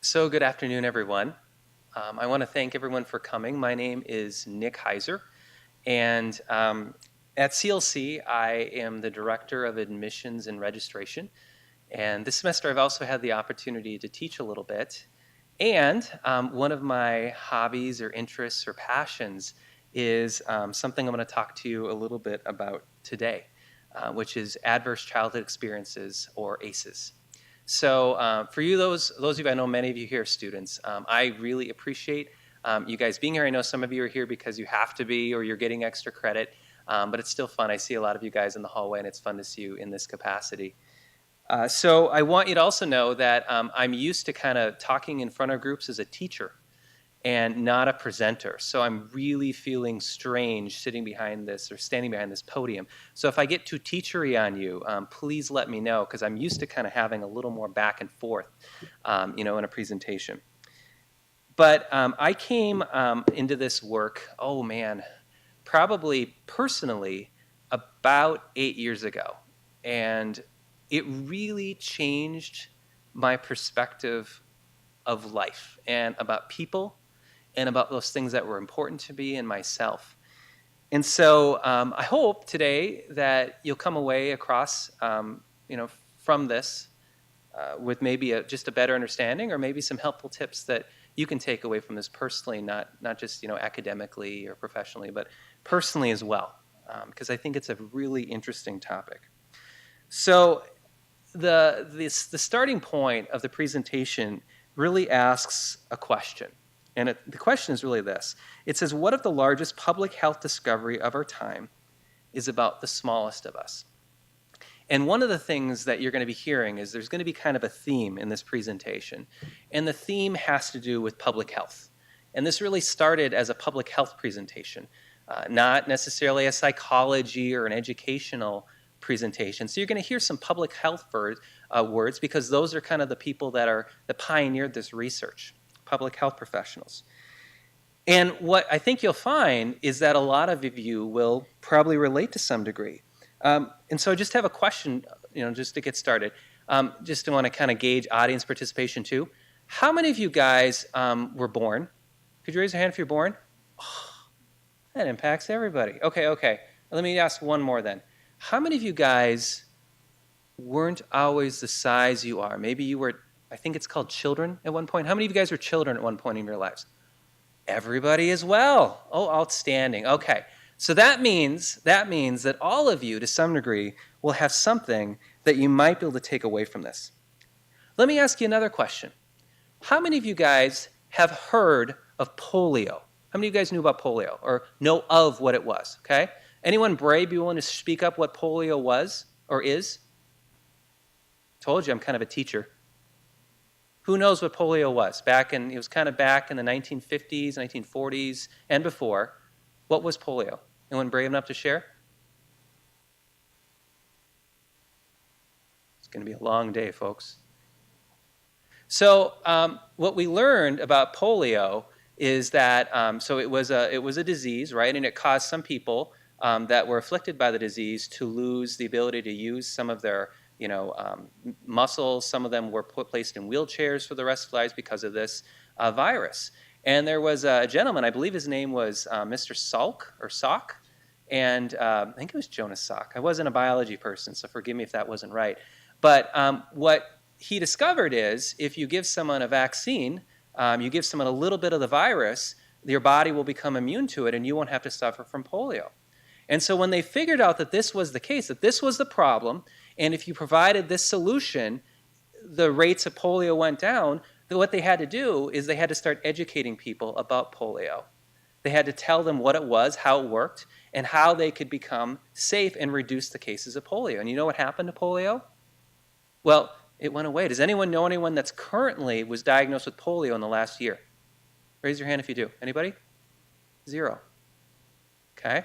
So good afternoon, everyone. I want to thank everyone for coming. My name is Nick Heiser, and at CLC, I am the Director of Admissions and Registration. And this semester, I've also had the opportunity to teach a little bit. And one of my hobbies or interests or passions is something I'm going to talk to you a little bit about today, which is adverse childhood experiences, or ACEs. So for you, those of you, I know many of you here are students. I really appreciate you guys being here. I know some of you are here because you have to be or you're getting extra credit, but it's still fun. I see a lot of you guys in the hallway, and it's fun to see you in this capacity. So I want you to also know that I'm used to kind of talking in front of groups as a teacher and not a presenter. So I'm really feeling strange sitting behind this or standing behind this podium. So if I get too teachery on you, please let me know, because I'm used to kind of having a little more back and forth, in a presentation. But I came into this work, probably personally about 8 years ago. And it really changed my perspective of life and about people and about those things that were important to me and myself. And so I hope today that you'll come away across, from this with maybe just a better understanding, or maybe some helpful tips that you can take away from this personally, not just academically or professionally, but personally as well, because I think it's a really interesting topic. So the starting point of the presentation really asks a question. And the question is really this. It says, what if the largest public health discovery of our time is about the smallest of us? And one of the things that you're going to be hearing is there's going to be kind of a theme in this presentation. And the theme has to do with public health. And this really started as a public health presentation, not necessarily a psychology or an educational presentation. So you're going to hear some public health words, because those are kind of the people that pioneered this research, public health professionals. And what I think you'll find is that a lot of you will probably relate to some degree. And so I just have a question, just to get started, just to want to kind of gauge audience participation too. How many of you guys were born? Could you raise your hand if you're born? Oh, that impacts everybody. Okay. Let me ask one more then. How many of you guys weren't always the size you are? Maybe you were, I think it's called children at one point. How many of you guys were children at one point in your lives? Everybody as well. Oh, outstanding. Okay. So that means that all of you, to some degree, will have something that you might be able to take away from this. Let me ask you another question. How many of you guys have heard of polio? How many of you guys knew about polio or know of what it was? Okay. Anyone brave be willing to speak up what polio was or is? Told you I'm kind of a teacher. Who knows what polio was? It was kind of back in the 1950s, 1940s, and before. What was polio? Anyone brave enough to share? It's going to be a long day, folks. So what we learned about polio is that it was a disease, right? And it caused some people that were afflicted by the disease to lose the ability to use some of their muscles. Some of them were placed in wheelchairs for the rest of their lives because of this virus. And there was a gentleman, I believe his name was Mr. Salk, and I think it was Jonas Salk. I wasn't a biology person, so forgive me if that wasn't right. But what he discovered is if you give someone a vaccine, you give someone a little bit of the virus, your body will become immune to it and you won't have to suffer from polio. And so when they figured out that this was the case, that this was the problem, and if you provided this solution, the rates of polio went down, then what they had to do is they had to start educating people about polio. They had to tell them what it was, how it worked, and how they could become safe and reduce the cases of polio. And you know what happened to polio? Well, it went away. Does anyone know anyone that's currently was diagnosed with polio in the last year? Raise your hand if you do. Anybody? 0. Okay.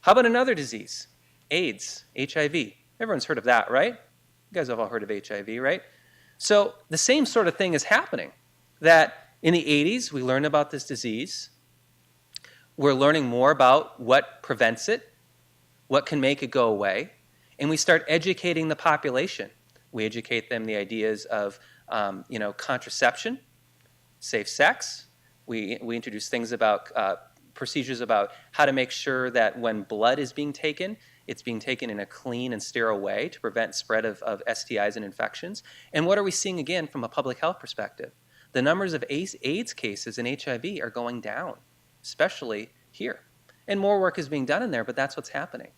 How about another disease? AIDS, HIV. Everyone's heard of that, right? You guys have all heard of HIV, right? So the same sort of thing is happening, that in the 80s, we learned about this disease. We're learning more about what prevents it, what can make it go away, and we start educating the population. We educate them the ideas of contraception, safe sex. We introduce things about procedures about how to make sure that when blood is being taken, it's being taken in a clean and sterile way to prevent spread of STIs and infections. And what are we seeing again from a public health perspective? The numbers of AIDS cases and HIV are going down, especially here. And more work is being done in there, but that's what's happening.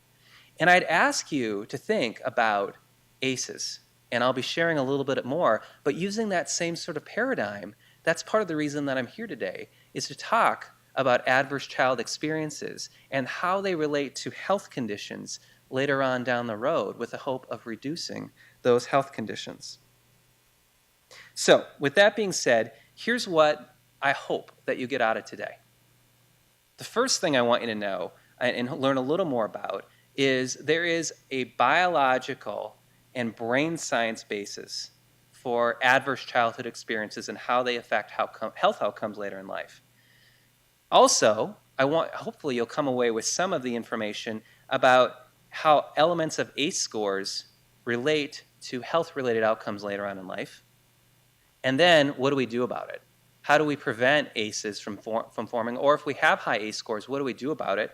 And I'd ask you to think about ACEs, and I'll be sharing a little bit more, but using that same sort of paradigm, that's part of the reason that I'm here today, is to talk about adverse child experiences and how they relate to health conditions later on down the road with the hope of reducing those health conditions. So, with that being said, here's what I hope that you get out of today. The first thing I want you to know and learn a little more about is there is a biological and brain science basis for adverse childhood experiences and how they affect health outcomes later in life. Also, hopefully you'll come away with some of the information about how elements of ACE scores relate to health-related outcomes later on in life. And then, what do we do about it? How do we prevent ACEs from forming? Or if we have high ACE scores, what do we do about it?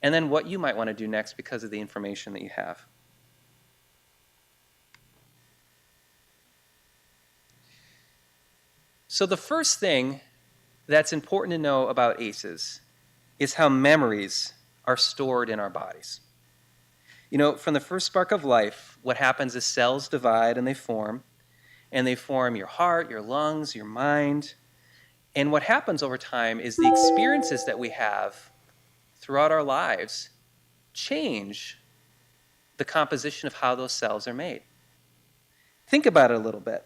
And then what you might want to do next because of the information that you have. So the first thing that's important to know about ACEs is how memories are stored in our bodies. From the first spark of life, what happens is cells divide and they form your heart, your lungs, your mind. And what happens over time is the experiences that we have throughout our lives change the composition of how those cells are made. Think about it a little bit.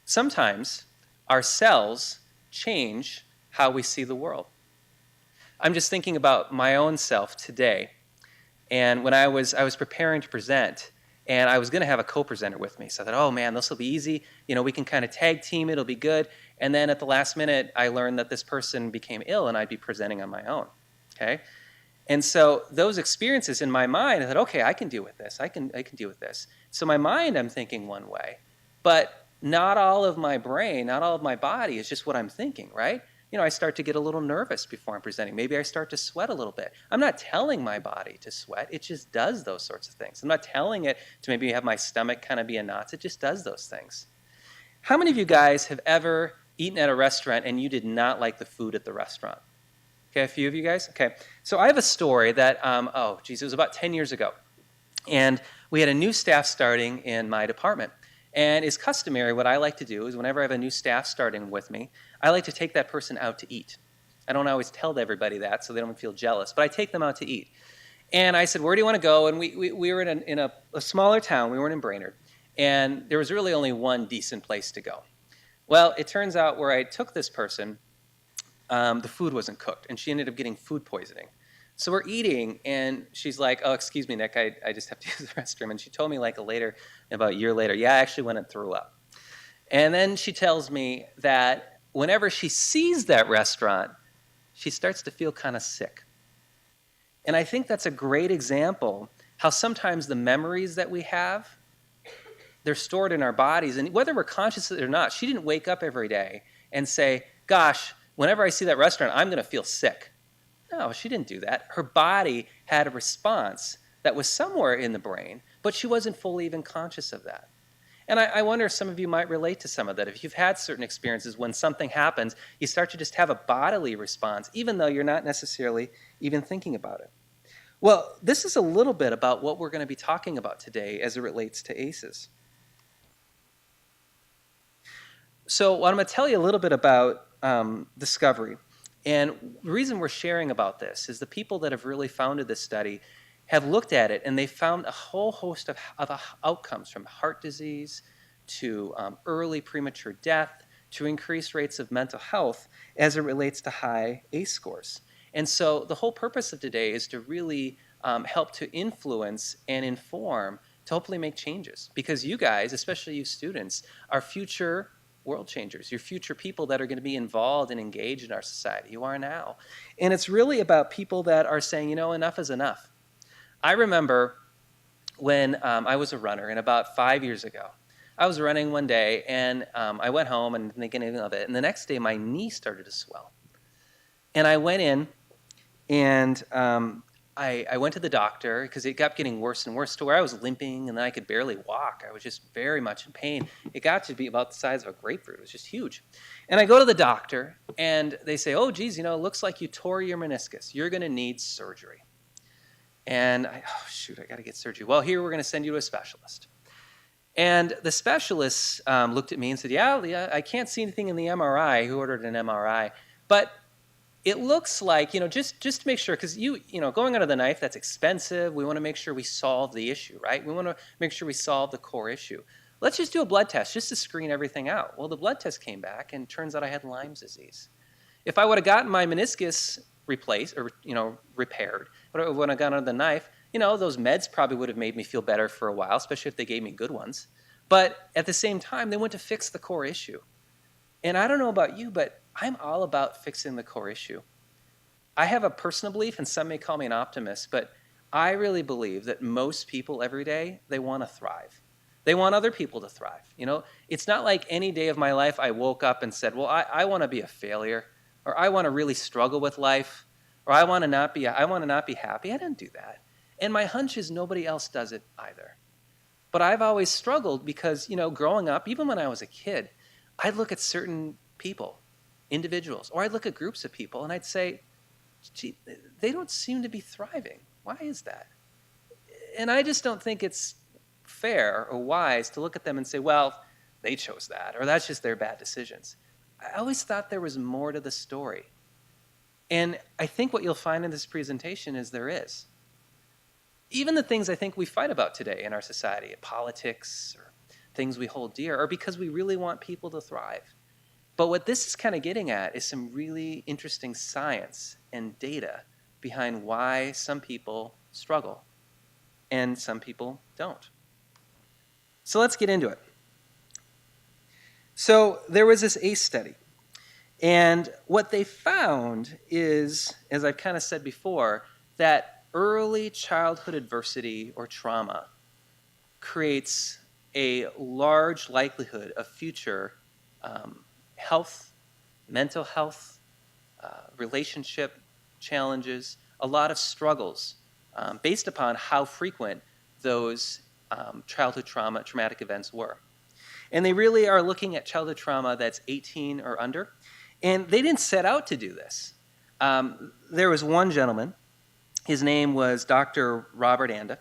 Sometimes our cells change how we see the world. I'm just thinking about my own self today. And when I was preparing to present, and I was going to have a co-presenter with me. So I thought, oh man, this will be easy. We can kind of tag team, it'll be good. And then at the last minute, I learned that this person became ill and I'd be presenting on my own, okay? And so those experiences in my mind, I thought, okay, I can deal with this. I can deal with this. So my mind, I'm thinking one way, but not all of my brain, not all of my body is just what I'm thinking, right? I start to get a little nervous before I'm presenting. Maybe I start to sweat a little bit. I'm not telling my body to sweat. It just does those sorts of things. I'm not telling it to maybe have my stomach kind of be in knots. It just does those things. How many of you guys have ever eaten at a restaurant and you did not like the food at the restaurant? Okay, a few of you guys? Okay. So I have a story that, it was about 10 years ago. And we had a new staff starting in my department. And it's customary, what I like to do is whenever I have a new staff starting with me, I like to take that person out to eat. I don't always tell everybody that so they don't feel jealous, but I take them out to eat. And I said, where do you want to go? And we were in a smaller town. We weren't in Brainerd. And there was really only one decent place to go. Well, it turns out where I took this person, the food wasn't cooked, and she ended up getting food poisoning. So we're eating, and she's like, oh, excuse me, Nick, I just have to use the restroom. And she told me about a year later, yeah, I actually went and threw up. And then she tells me that whenever she sees that restaurant, she starts to feel kind of sick. And I think that's a great example how sometimes the memories that we have, they're stored in our bodies. And whether we're conscious of it or not, she didn't wake up every day and say, gosh, whenever I see that restaurant, I'm going to feel sick. No, she didn't do that. Her body had a response that was somewhere in the brain, but she wasn't fully even conscious of that. And I wonder if some of you might relate to some of that. If you've had certain experiences when something happens, you start to just have a bodily response, even though you're not necessarily even thinking about it. Well, this is a little bit about what we're going to be talking about today as it relates to ACEs. So I'm going to tell you a little bit about discovery. And the reason we're sharing about this is the people that have really founded this study have looked at it, and they found a whole host of outcomes, from heart disease to early premature death to increased rates of mental health as it relates to high ACE scores. And so the whole purpose of today is to really help to influence and inform to hopefully make changes. Because you guys, especially you students, are future world changers. You're future people that are going to be involved and engaged in our society. You are now. And it's really about people that are saying, enough is enough. I remember when I was a runner, and about 5 years ago, I was running one day, and I went home and didn't think anything of it. And the next day, my knee started to swell. And I went in, and I went to the doctor because it kept getting worse and worse to where I was limping, and then I could barely walk. I was just very much in pain. It got to be about the size of a grapefruit. It was just huge. And I go to the doctor, and they say, oh, geez, it looks like you tore your meniscus. You're going to need surgery. And I got to get surgery. Well, here, we're going to send you to a specialist. And the specialist looked at me and said, yeah, I can't see anything in the MRI. Who ordered an MRI? But it looks like, just to make sure, because going under the knife, that's expensive. We want to make sure we solve the issue, right? We want to make sure we solve the core issue. Let's just do a blood test just to screen everything out. Well, the blood test came back, and it turns out I had Lyme's disease. If I would have gotten my meniscus replaced or, repaired, when I got under the knife, those meds probably would have made me feel better for a while, especially if they gave me good ones. But at the same time, they went to fix the core issue. And I don't know about you, but I'm all about fixing the core issue. I have a personal belief, and some may call me an optimist, but I really believe that most people every day, they want to thrive. They want other people to thrive. It's not like any day of my life I woke up and said, well, I want to be a failure, or I want to really struggle with life, or I want to not be happy. I didn't do that. And my hunch is nobody else does it either. But I've always struggled because, growing up, even when I was a kid, I'd look at certain people, individuals, or I'd look at groups of people, and I'd say, gee, they don't seem to be thriving. Why is that? And I just don't think it's fair or wise to look at them and say, well, they chose that, or that's just their bad decisions. I always thought there was more to the story. And I think what you'll find in this presentation is there is. Even the things I think we fight about today in our society, politics, or things we hold dear, are because we really want people to thrive. But what this is kind of getting at is some really interesting science and data behind why some people struggle and some people don't. So let's get into it. So there was this ACES study. And what they found is, as I've kind of said before, that early childhood adversity or trauma creates a large likelihood of future health, mental health, relationship challenges, a lot of struggles based upon how frequent those childhood traumatic events were. And they really are looking at childhood trauma that's 18 or under. And they didn't set out to do this. There was one gentleman. His name was Dr. Robert Anda,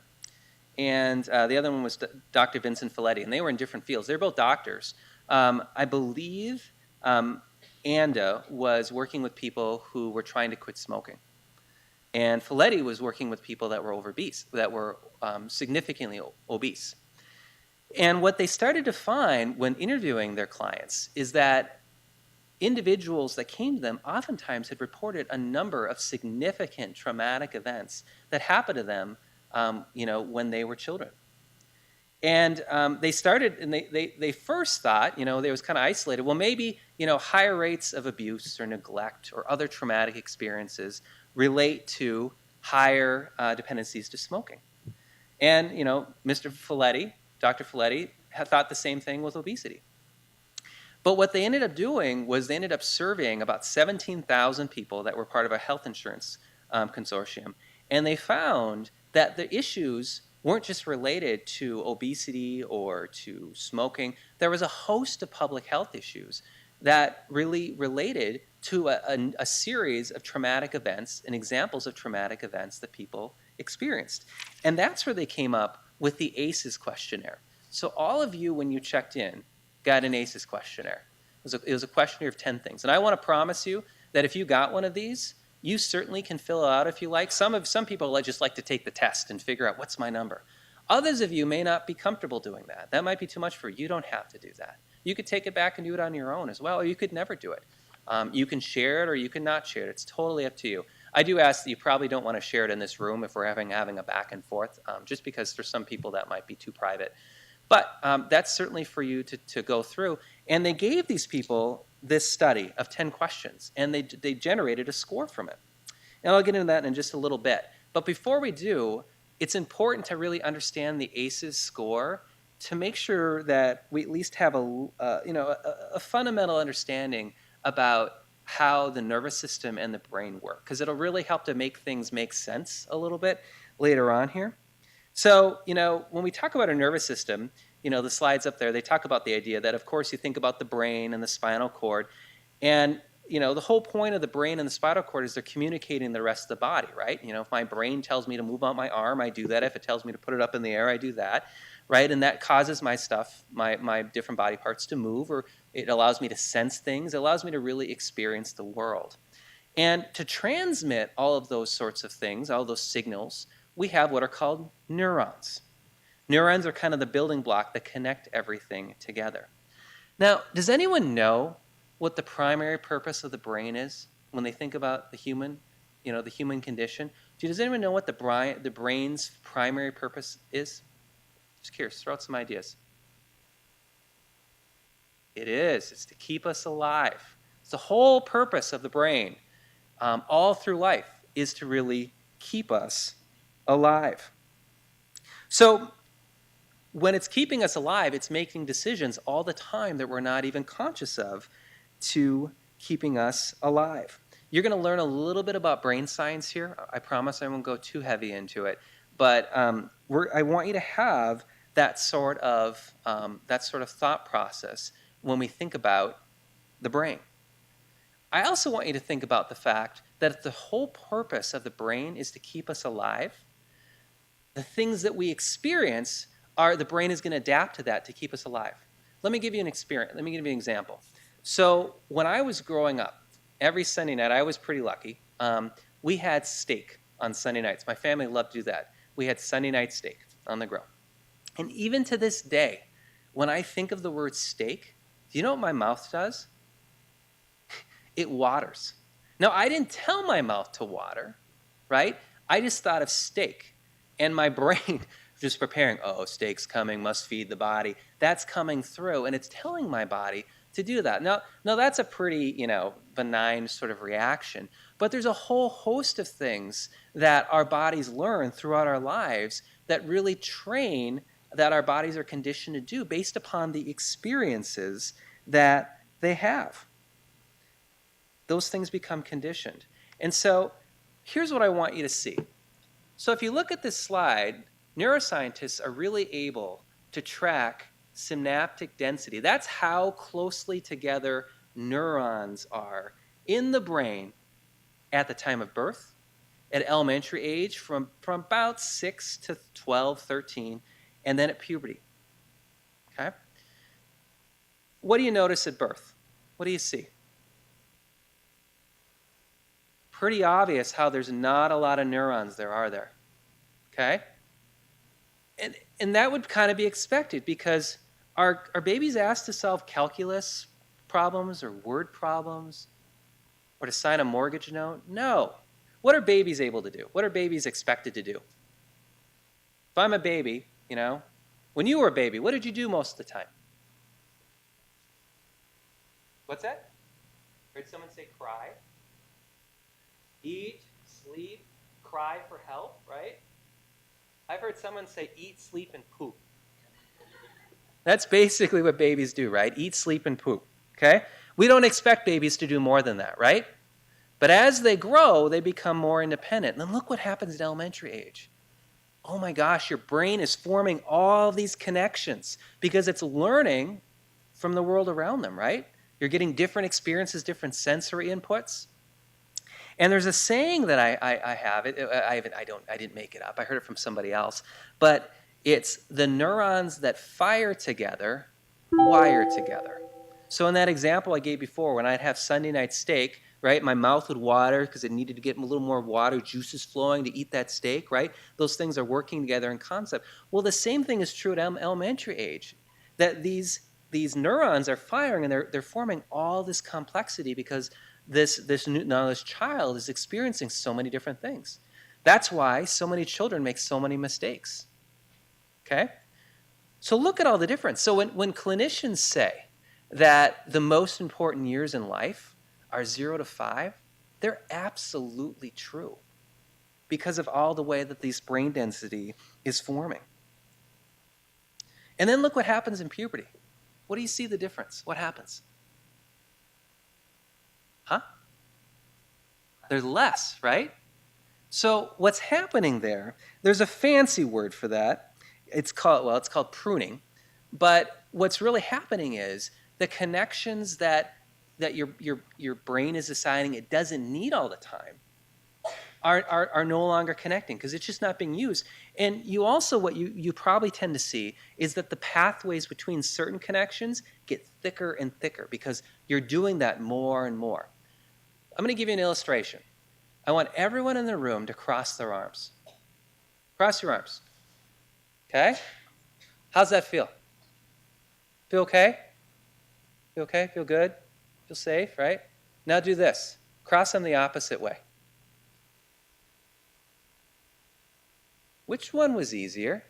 and the other one was Dr. Vincent Folletti, and they were in different fields. They're both doctors. I believe Anda was working with people who were trying to quit smoking, and Folletti was working with people that were obese, that were significantly obese. And what they started to find when interviewing their clients is that individuals that came to them oftentimes had reported a number of significant traumatic events that happened to them, when they were children. And they started, and they first thought, they was kind of isolated. Well, maybe, higher rates of abuse or neglect or other traumatic experiences relate to higher dependencies to smoking. And, Mr. Folletti, Dr. Folletti, had thought the same thing with obesity. But what they ended up doing was they ended up surveying about 17,000 people that were part of a health insurance consortium. And they found that the issues weren't just related to obesity or to smoking. There was a host of public health issues that really related to a series of traumatic events and examples of traumatic events that people experienced. And that's where they came up with the ACES questionnaire. So all of you, when you checked in, got an ACES questionnaire. It was a questionnaire of 10 things. And I want to promise you that if you got one of these, you certainly can fill it out if you like. Some people just like to take the test and figure out what's my number. Others of you may not be comfortable doing that. That might be too much for you. You don't have to do that. You could take it back and do it on your own as well, or you could never do it. You can share it or you can not share it. It's totally up to you. I do ask that you probably don't want to share it in this room if we're having a back and forth, just because for some people that might be too private. But that's certainly for you to go through. And they gave these people this study of 10 questions, and they generated a score from it. And I'll get into that in just a little bit. But before we do, it's important to really understand the ACES score to make sure that we at least have a fundamental understanding about how the nervous system and the brain work, because it'll really help to make things make sense a little bit later on here. So, when we talk about our nervous system, the slides up there, they talk about the idea that, of course, you think about the brain and the spinal cord. And, the whole point of the brain and the spinal cord is they're communicating the rest of the body, right? If my brain tells me to move out my arm, I do that. If it tells me to put it up in the air, I do that, right? And that causes my different body parts to move, or it allows me to sense things. It allows me to really experience the world. And to transmit all of those sorts of things, all those signals, we have what are called neurons. Neurons are kind of the building block that connect everything together. Now, does anyone know what the primary purpose of the brain is when they think about the human condition? Does anyone know what the brain's primary purpose is? Just curious, throw out some ideas. It is. It's to keep us alive. It's the whole purpose of the brain, all through life, is to really keep us alive. So when it's keeping us alive, it's making decisions all the time that we're not even conscious of to keeping us alive. You're going to learn a little bit about brain science here. I promise I won't go too heavy into it, but I want you to have that sort of thought process when we think about the brain. I also want you to think about the fact that if the whole purpose of the brain is to keep us alive, the things that we experience the brain is going to adapt to that to keep us alive. Let me give you an example. So when I was growing up, every Sunday night, I was pretty lucky. We had steak on Sunday nights. My family loved to do that. We had Sunday night steak on the grill. And even to this day, when I think of the word steak, do you know what my mouth does? It waters. Now, I didn't tell my mouth to water, right? I just thought of steak. And my brain just preparing, steak's coming, must feed the body. That's coming through, and it's telling my body to do that. Now that's a pretty, benign sort of reaction. But there's a whole host of things that our bodies learn throughout our lives that really train that our bodies are conditioned to do based upon the experiences that they have. Those things become conditioned. And so here's what I want you to see. So if you look at this slide, neuroscientists are really able to track synaptic density. That's how closely together neurons are in the brain at the time of birth, at elementary age, from about 6 to 12, 13, and then at puberty. Okay? What do you notice at birth? What do you see? Pretty obvious how there's not a lot of neurons there, are there? Okay? And that would kind of be expected, because are babies asked to solve calculus problems or word problems or to sign a mortgage note? No. What are babies able to do? What are babies expected to do? If I'm a baby, when you were a baby, what did you do most of the time? What's that? Heard someone say cry? Eat, sleep, cry for help, right? I've heard someone say eat, sleep, and poop. That's basically what babies do, right? Eat, sleep, and poop, okay? We don't expect babies to do more than that, right? But as they grow, they become more independent. And then look what happens at elementary age. Oh my gosh, your brain is forming all these connections because it's learning from the world around them, right? You're getting different experiences, different sensory inputs. And there's a saying that I have. I didn't make it up. I heard it from somebody else. But it's the neurons that fire together, wire together. So in that example I gave before, when I'd have Sunday night steak, right, my mouth would water because it needed to get a little more water, juices flowing to eat that steak, right? Those things are working together in concept. Well, the same thing is true at elementary age, that these neurons are firing and they're forming all this complexity because this child is experiencing so many different things. That's why so many children make so many mistakes. Okay? So look at all the difference. So when clinicians say that the most important years in life are 0 to 5, they're absolutely true because of all the way that this brain density is forming. And then look what happens in puberty. What do you see the difference? What happens? Huh? There's less, right? So what's happening there, there's a fancy word for that. It's called pruning. But what's really happening is the connections that your brain is deciding it doesn't need all the time are no longer connecting because it's just not being used. And you also, what you probably tend to see is that the pathways between certain connections get thicker and thicker because you're doing that more and more. I'm going to give you an illustration. I want everyone in the room to cross their arms. Cross your arms. Okay? How's that feel? Feel okay? Feel okay? Feel good? Feel safe, right? Now do this. Cross them the opposite way. Which one was easier?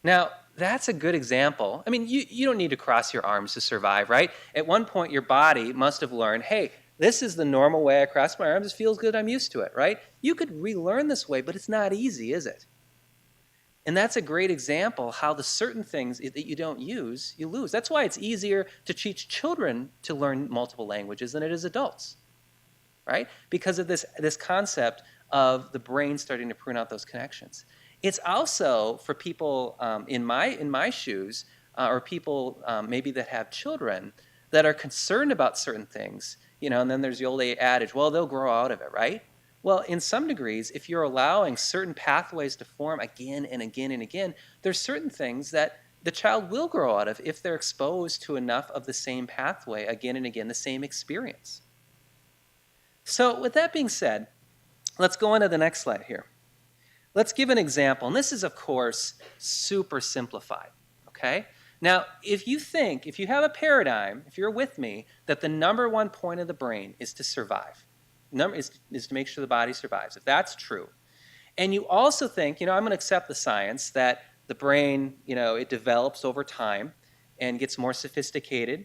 Now, that's a good example. I mean, you don't need to cross your arms to survive, right? At one point, your body must have learned, hey, this is the normal way I cross my arms. It feels good. I'm used to it, right? You could relearn this way, but it's not easy, is it? And that's a great example how the certain things that you don't use, you lose. That's why it's easier to teach children to learn multiple languages than it is adults, right? Because of this concept of the brain starting to prune out those connections. It's also for people in my shoes or people maybe that have children that are concerned about certain things, and then there's the old adage, well, they'll grow out of it, right? Well, in some degrees, if you're allowing certain pathways to form again and again and again, there's certain things that the child will grow out of if they're exposed to enough of the same pathway again and again, the same experience. So with that being said, let's go on to the next slide here. Let's give an example. And this is, of course, super simplified, okay? Now, if you have a paradigm, if you're with me, that the number one point of the brain is to survive, is to make sure the body survives, if that's true, and you also think, I'm going to accept the science that the brain, it develops over time and gets more sophisticated,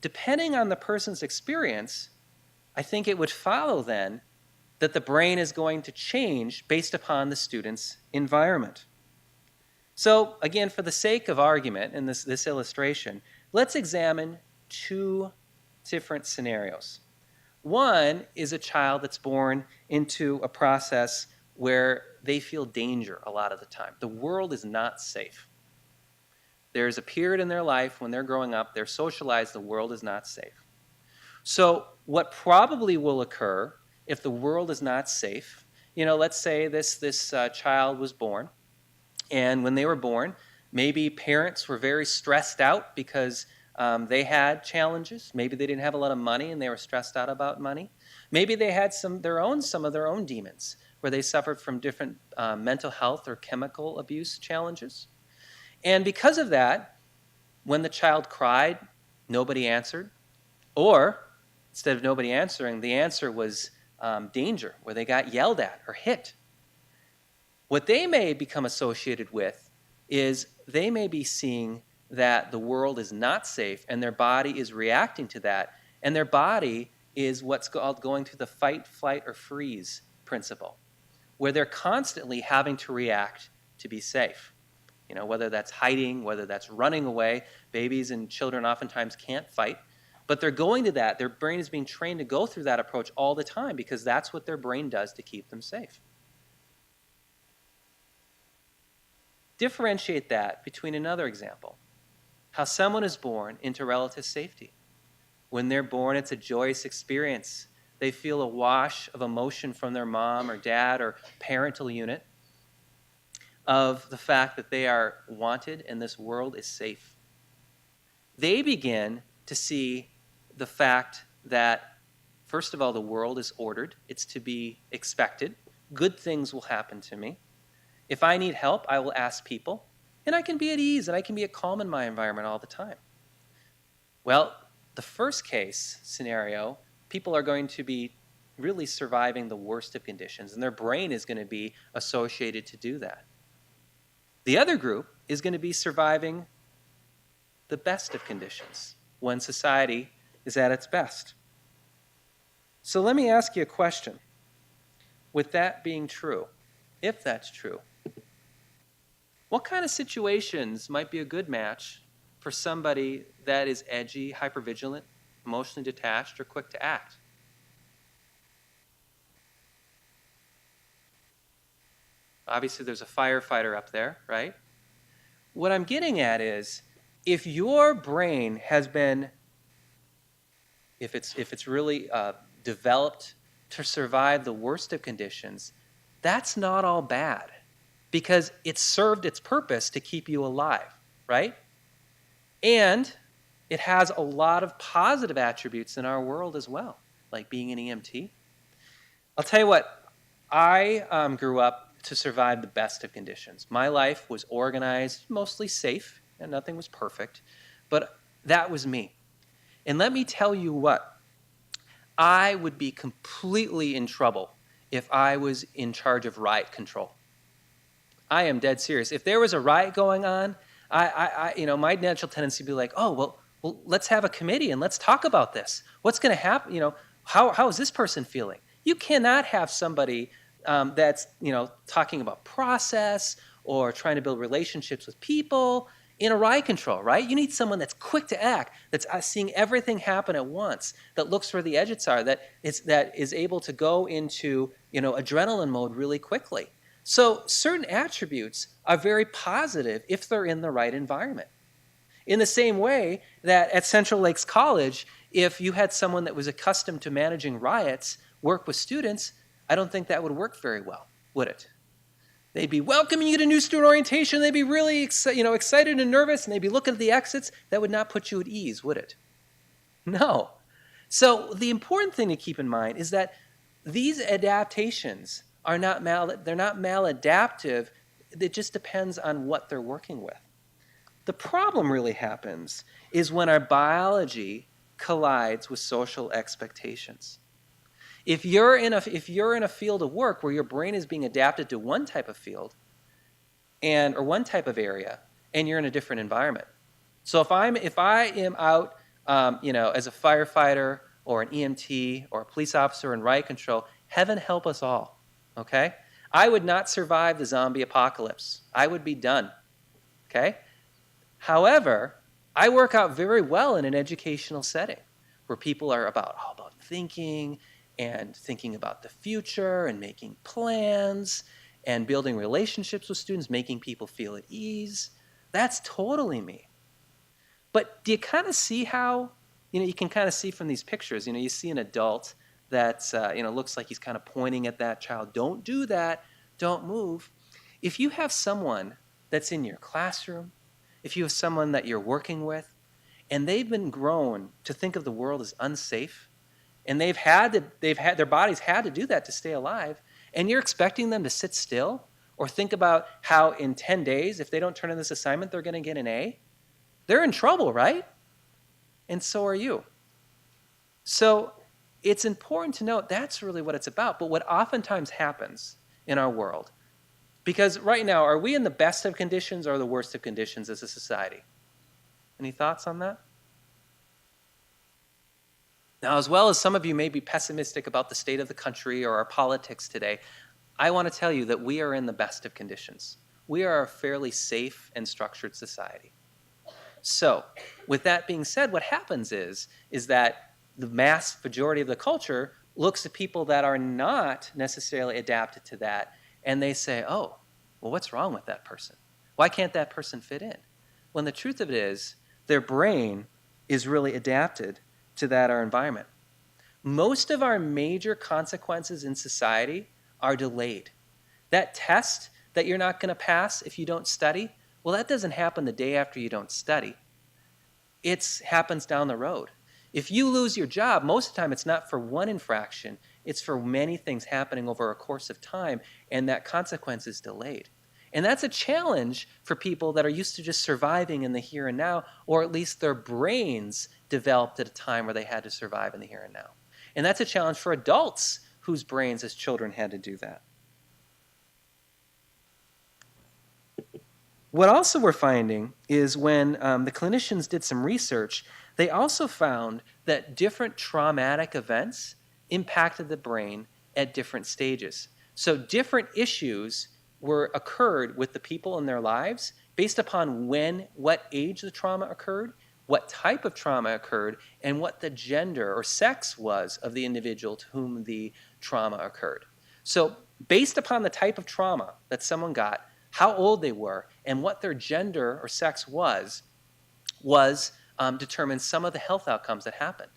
depending on the person's experience, I think it would follow then that the brain is going to change based upon the student's environment. So again, for the sake of argument in this illustration, let's examine two different scenarios. One is a child that's born into a process where they feel danger a lot of the time. The world is not safe. There's a period in their life when they're growing up, they're socialized, the world is not safe. So what probably will occur if the world is not safe, let's say this child was born, and when they were born, maybe parents were very stressed out because they had challenges. Maybe they didn't have a lot of money and they were stressed out about money. Maybe they had some of their own demons where they suffered from different mental health or chemical abuse challenges. And because of that, when the child cried, nobody answered. Or instead of nobody answering, the answer was danger, where they got yelled at or hit. What they may become associated with is they may be seeing that the world is not safe and their body is reacting to that, and their body is what's called going through the fight, flight, or freeze principle, where they're constantly having to react to be safe. Whether that's hiding, whether that's running away. Babies and children oftentimes can't fight, but they're going to that. Their brain is being trained to go through that approach all the time because that's what their brain does to keep them safe. Differentiate that between another example, how someone is born into relative safety. When they're born, it's a joyous experience. They feel a wash of emotion from their mom or dad or parental unit of the fact that they are wanted and this world is safe. They begin to see the fact that, first of all, the world is ordered. It's to be expected. Good things will happen to me. If I need help, I will ask people, and I can be at ease and I can be at calm in my environment all the time. Well, the first case scenario, people are going to be really surviving the worst of conditions, and their brain is going to be associated to do that. The other group is going to be surviving the best of conditions when society is at its best. So let me ask you a question. With that being true, if that's true, What kind of situations might be a good match for somebody that is edgy, hypervigilant, emotionally detached, or quick to act? Obviously, there's a firefighter up there, right? What I'm getting at is if your brain has been, if it's really developed to survive the worst of conditions, that's not all bad because it served its purpose to keep you alive, right? And it has a lot of positive attributes in our world as well, like being an EMT. I'll tell you what, I grew up to survive the best of conditions. My life was organized, mostly safe, and nothing was perfect, but that was me. And let me tell you what, I would be completely in trouble if I was in charge of riot control. I am dead serious. If there was a riot going on, my natural tendency would be like, oh, well, let's have a committee and let's talk about this. What's going to happen? How is this person feeling? You cannot have somebody that's, talking about process or trying to build relationships with people in a riot control, right? You need someone that's quick to act, that's seeing everything happen at once, that looks where the edges are, that is able to go into, adrenaline mode really quickly. So certain attributes are very positive if they're in the right environment. In the same way that at Central Lakes College, if you had someone that was accustomed to managing riots work with students, I don't think that would work very well, would it? They'd be welcoming you to new student orientation. They'd be really excited and nervous, and they'd be looking at the exits. That would not put you at ease, would it? No. So the important thing to keep in mind is that these adaptations are they're not maladaptive. It just depends on what they're working with. The problem really happens is when our biology collides with social expectations. If you're in a field of work where your brain is being adapted to one type of field or one type of area, and you're in a different environment. So if I am out, as a firefighter or an EMT or a police officer in riot control, heaven help us all. Okay, I would not survive the zombie apocalypse. I would be done. Okay. However, I work out very well in an educational setting where people are all about thinking and thinking about the future and making plans and building relationships with students, making people feel at ease. That's totally me. But do you kind of see how, you can kind of see from these pictures, you see an adult that, looks like he's kind of pointing at that child. Don't do that. Don't move. If you have someone that's in your classroom, if you have someone that you're working with, and they've been grown to think of the world as unsafe, and their bodies had to do that to stay alive, and you're expecting them to sit still or think about how in 10 days, if they don't turn in this assignment, they're going to get an A, they're in trouble, right? And so are you. So it's important to note that's really what it's about. But what oftentimes happens in our world, because right now, are we in the best of conditions or the worst of conditions as a society? Any thoughts on that? Now, as well as some of you may be pessimistic about the state of the country or our politics today, I want to tell you that we are in the best of conditions. We are a fairly safe and structured society. So, with that being said, what happens is that the mass majority of the culture looks at people that are not necessarily adapted to that, and they say, oh, well, what's wrong with that person? Why can't that person fit in? When the truth of it is, their brain is really adapted to our environment. Most of our major consequences in society are delayed. That test that you're not going to pass if you don't study, well, that doesn't happen the day after you don't study. It happens down the road. If you lose your job, most of the time it's not for one infraction, it's for many things happening over a course of time, and that consequence is delayed. And that's a challenge for people that are used to just surviving in the here and now, or at least their brains developed at a time where they had to survive in the here and now. And that's a challenge for adults whose brains as children had to do that. What also we're finding is when the clinicians did some research, they also found that different traumatic events impacted the brain at different stages. So different issues occurred with the people in their lives based upon what age the trauma occurred, what type of trauma occurred, and what the gender or sex was of the individual to whom the trauma occurred. So based upon the type of trauma that someone got, how old they were, and what their gender or sex was determined some of the health outcomes that happened.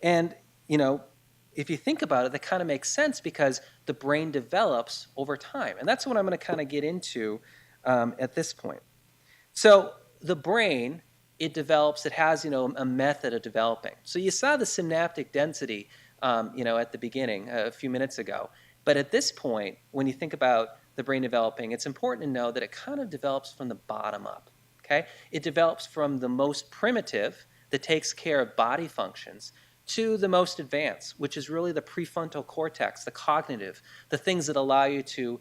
And, you know, if you think about it, that kind of makes sense because the brain develops over time. And that's what I'm going to kind of get into at this point. So the brain, it develops, it has, a method of developing. So you saw the synaptic density, at the beginning a few minutes ago. But at this point, when you think about the brain developing, it's important to know that it kind of develops from the bottom up. Okay? It develops from the most primitive that takes care of body functions to the most advanced, which is really the prefrontal cortex, the cognitive, the things that allow you to,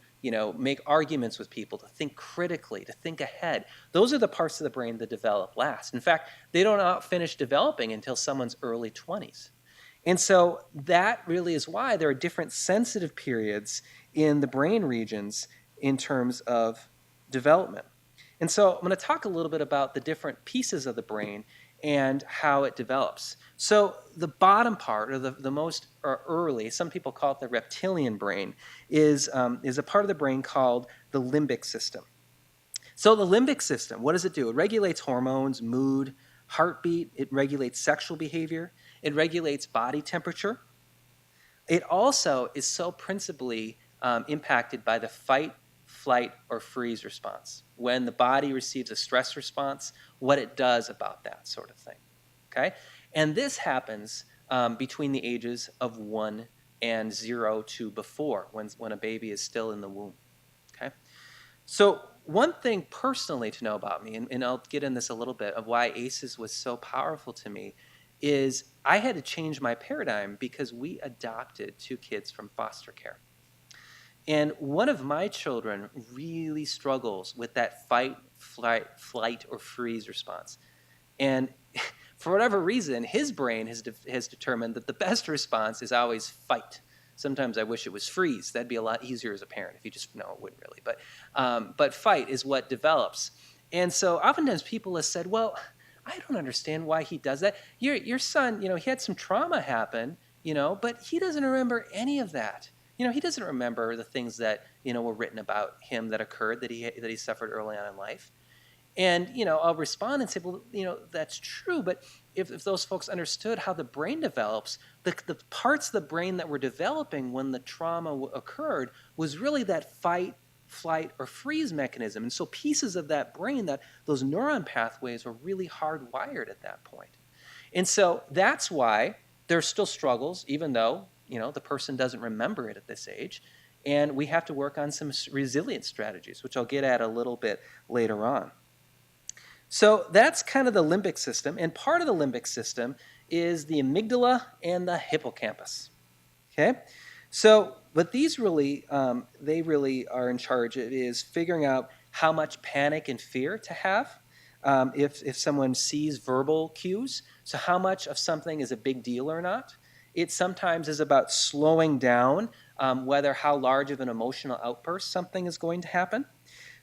make arguments with people, to think critically, to think ahead. Those are the parts of the brain that develop last. In fact, they don't finish developing until someone's early 20s. And so that really is why there are different sensitive periods in the brain regions in terms of development. And so I'm going to talk a little bit about the different pieces of the brain and how it develops. So the bottom part, or the most early, some people call it the reptilian brain, is a part of the brain called the limbic system. So the limbic system, what does it do? It regulates hormones, mood, heartbeat. It regulates sexual behavior. It regulates body temperature. It also is so principally impacted by the fight, flight, or freeze response. When the body receives a stress response, what it does about that sort of thing. Okay? And this happens between the ages of 1 and 0 to before, when a baby is still in the womb. Okay? So one thing personally to know about me, and I'll get in this a little bit, of why ACES was so powerful to me, is I had to change my paradigm because we adopted 2 kids from foster care. And one of my children really struggles with that fight, flight, or freeze response. And for whatever reason, his brain has determined that the best response is always fight. Sometimes I wish it was freeze. That'd be a lot easier as a parent if you just know it wouldn't really. But fight is what develops. And so oftentimes people have said, well, I don't understand why he does that. Your son, he had some trauma happen, but he doesn't remember any of that. He doesn't remember the things that, were written about him that occurred, that he suffered early on in life. And, I'll respond and say, well, that's true. But if those folks understood how the brain develops, the parts of the brain that were developing when the trauma occurred was really that fight, flight, or freeze mechanism. And so pieces of that brain, those neuron pathways were really hardwired at that point. And so that's why there's still struggles, even though, the person doesn't remember it at this age. And we have to work on some resilience strategies, which I'll get at a little bit later on. So that's kind of the limbic system. And part of the limbic system is the amygdala and the hippocampus. Okay? So what these really, they really are in charge of is figuring out how much panic and fear to have if someone sees verbal cues. So how much of something is a big deal or not. It sometimes is about slowing down whether how large of an emotional outburst something is going to happen.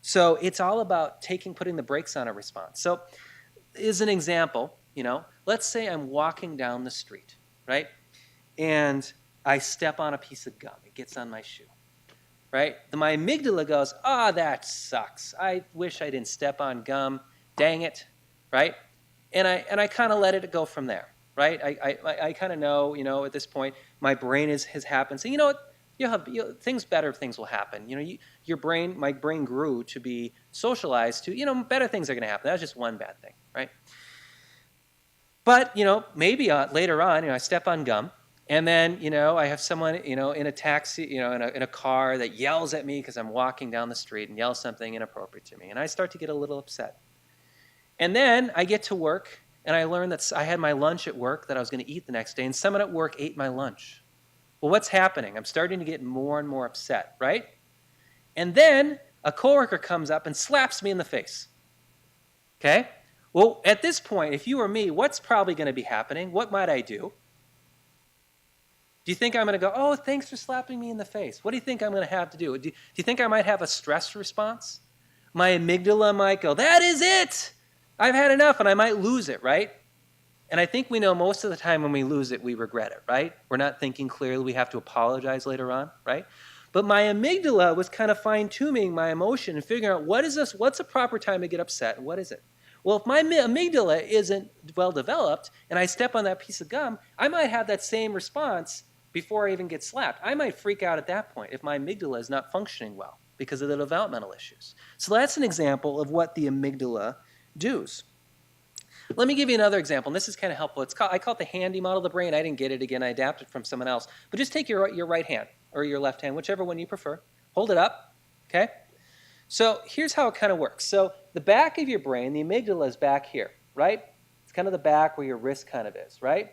So it's all about putting the brakes on a response. So as an example, let's say I'm walking down the street, right? And I step on a piece of gum. It gets on my shoe, right? My amygdala goes, that sucks. I wish I didn't step on gum. Dang it, right? And I kind of let it go from there, right? I kind of know, at this point, my brain has happened. So you know what? Better things will happen. My brain grew to be socialized to, better things are going to happen. That was just one bad thing, right? But, maybe later on, I step on gum, and then, I have someone, in a taxi, in a car that yells at me because I'm walking down the street and yells something inappropriate to me. And I start to get a little upset. And then I get to work, and I learn that I had my lunch at work that I was going to eat the next day, and someone at work ate my lunch. Well, what's happening? I'm starting to get more and more upset, right? And then a coworker comes up and slaps me in the face. Okay? Well, at this point, if you were me, what's probably going to be happening? What might I do? Do you think I'm going to go, oh, thanks for slapping me in the face? What do you think I'm going to have to do? Do you think I might have a stress response? My amygdala might go, that is it. I've had enough, and I might lose it, right? And I think we know most of the time when we lose it, we regret it, right? We're not thinking clearly. We have to apologize later on, right? But my amygdala was kind of fine-tuning my emotion and figuring out what is this, what's a proper time to get upset and what is it? Well, if my amygdala isn't well developed and I step on that piece of gum, I might have that same response before I even get slapped. I might freak out at that point if my amygdala is not functioning well because of the developmental issues. So that's an example of what the amygdala does. Let me give you another example, and this is kind of helpful. I call it the handy model of the brain. I didn't get it again. I adapted from someone else. But just take your right hand or your left hand, whichever one you prefer. Hold it up, okay? So here's how it kind of works. So the back of your brain, the amygdala is back here, right? It's kind of the back where your wrist kind of is, right?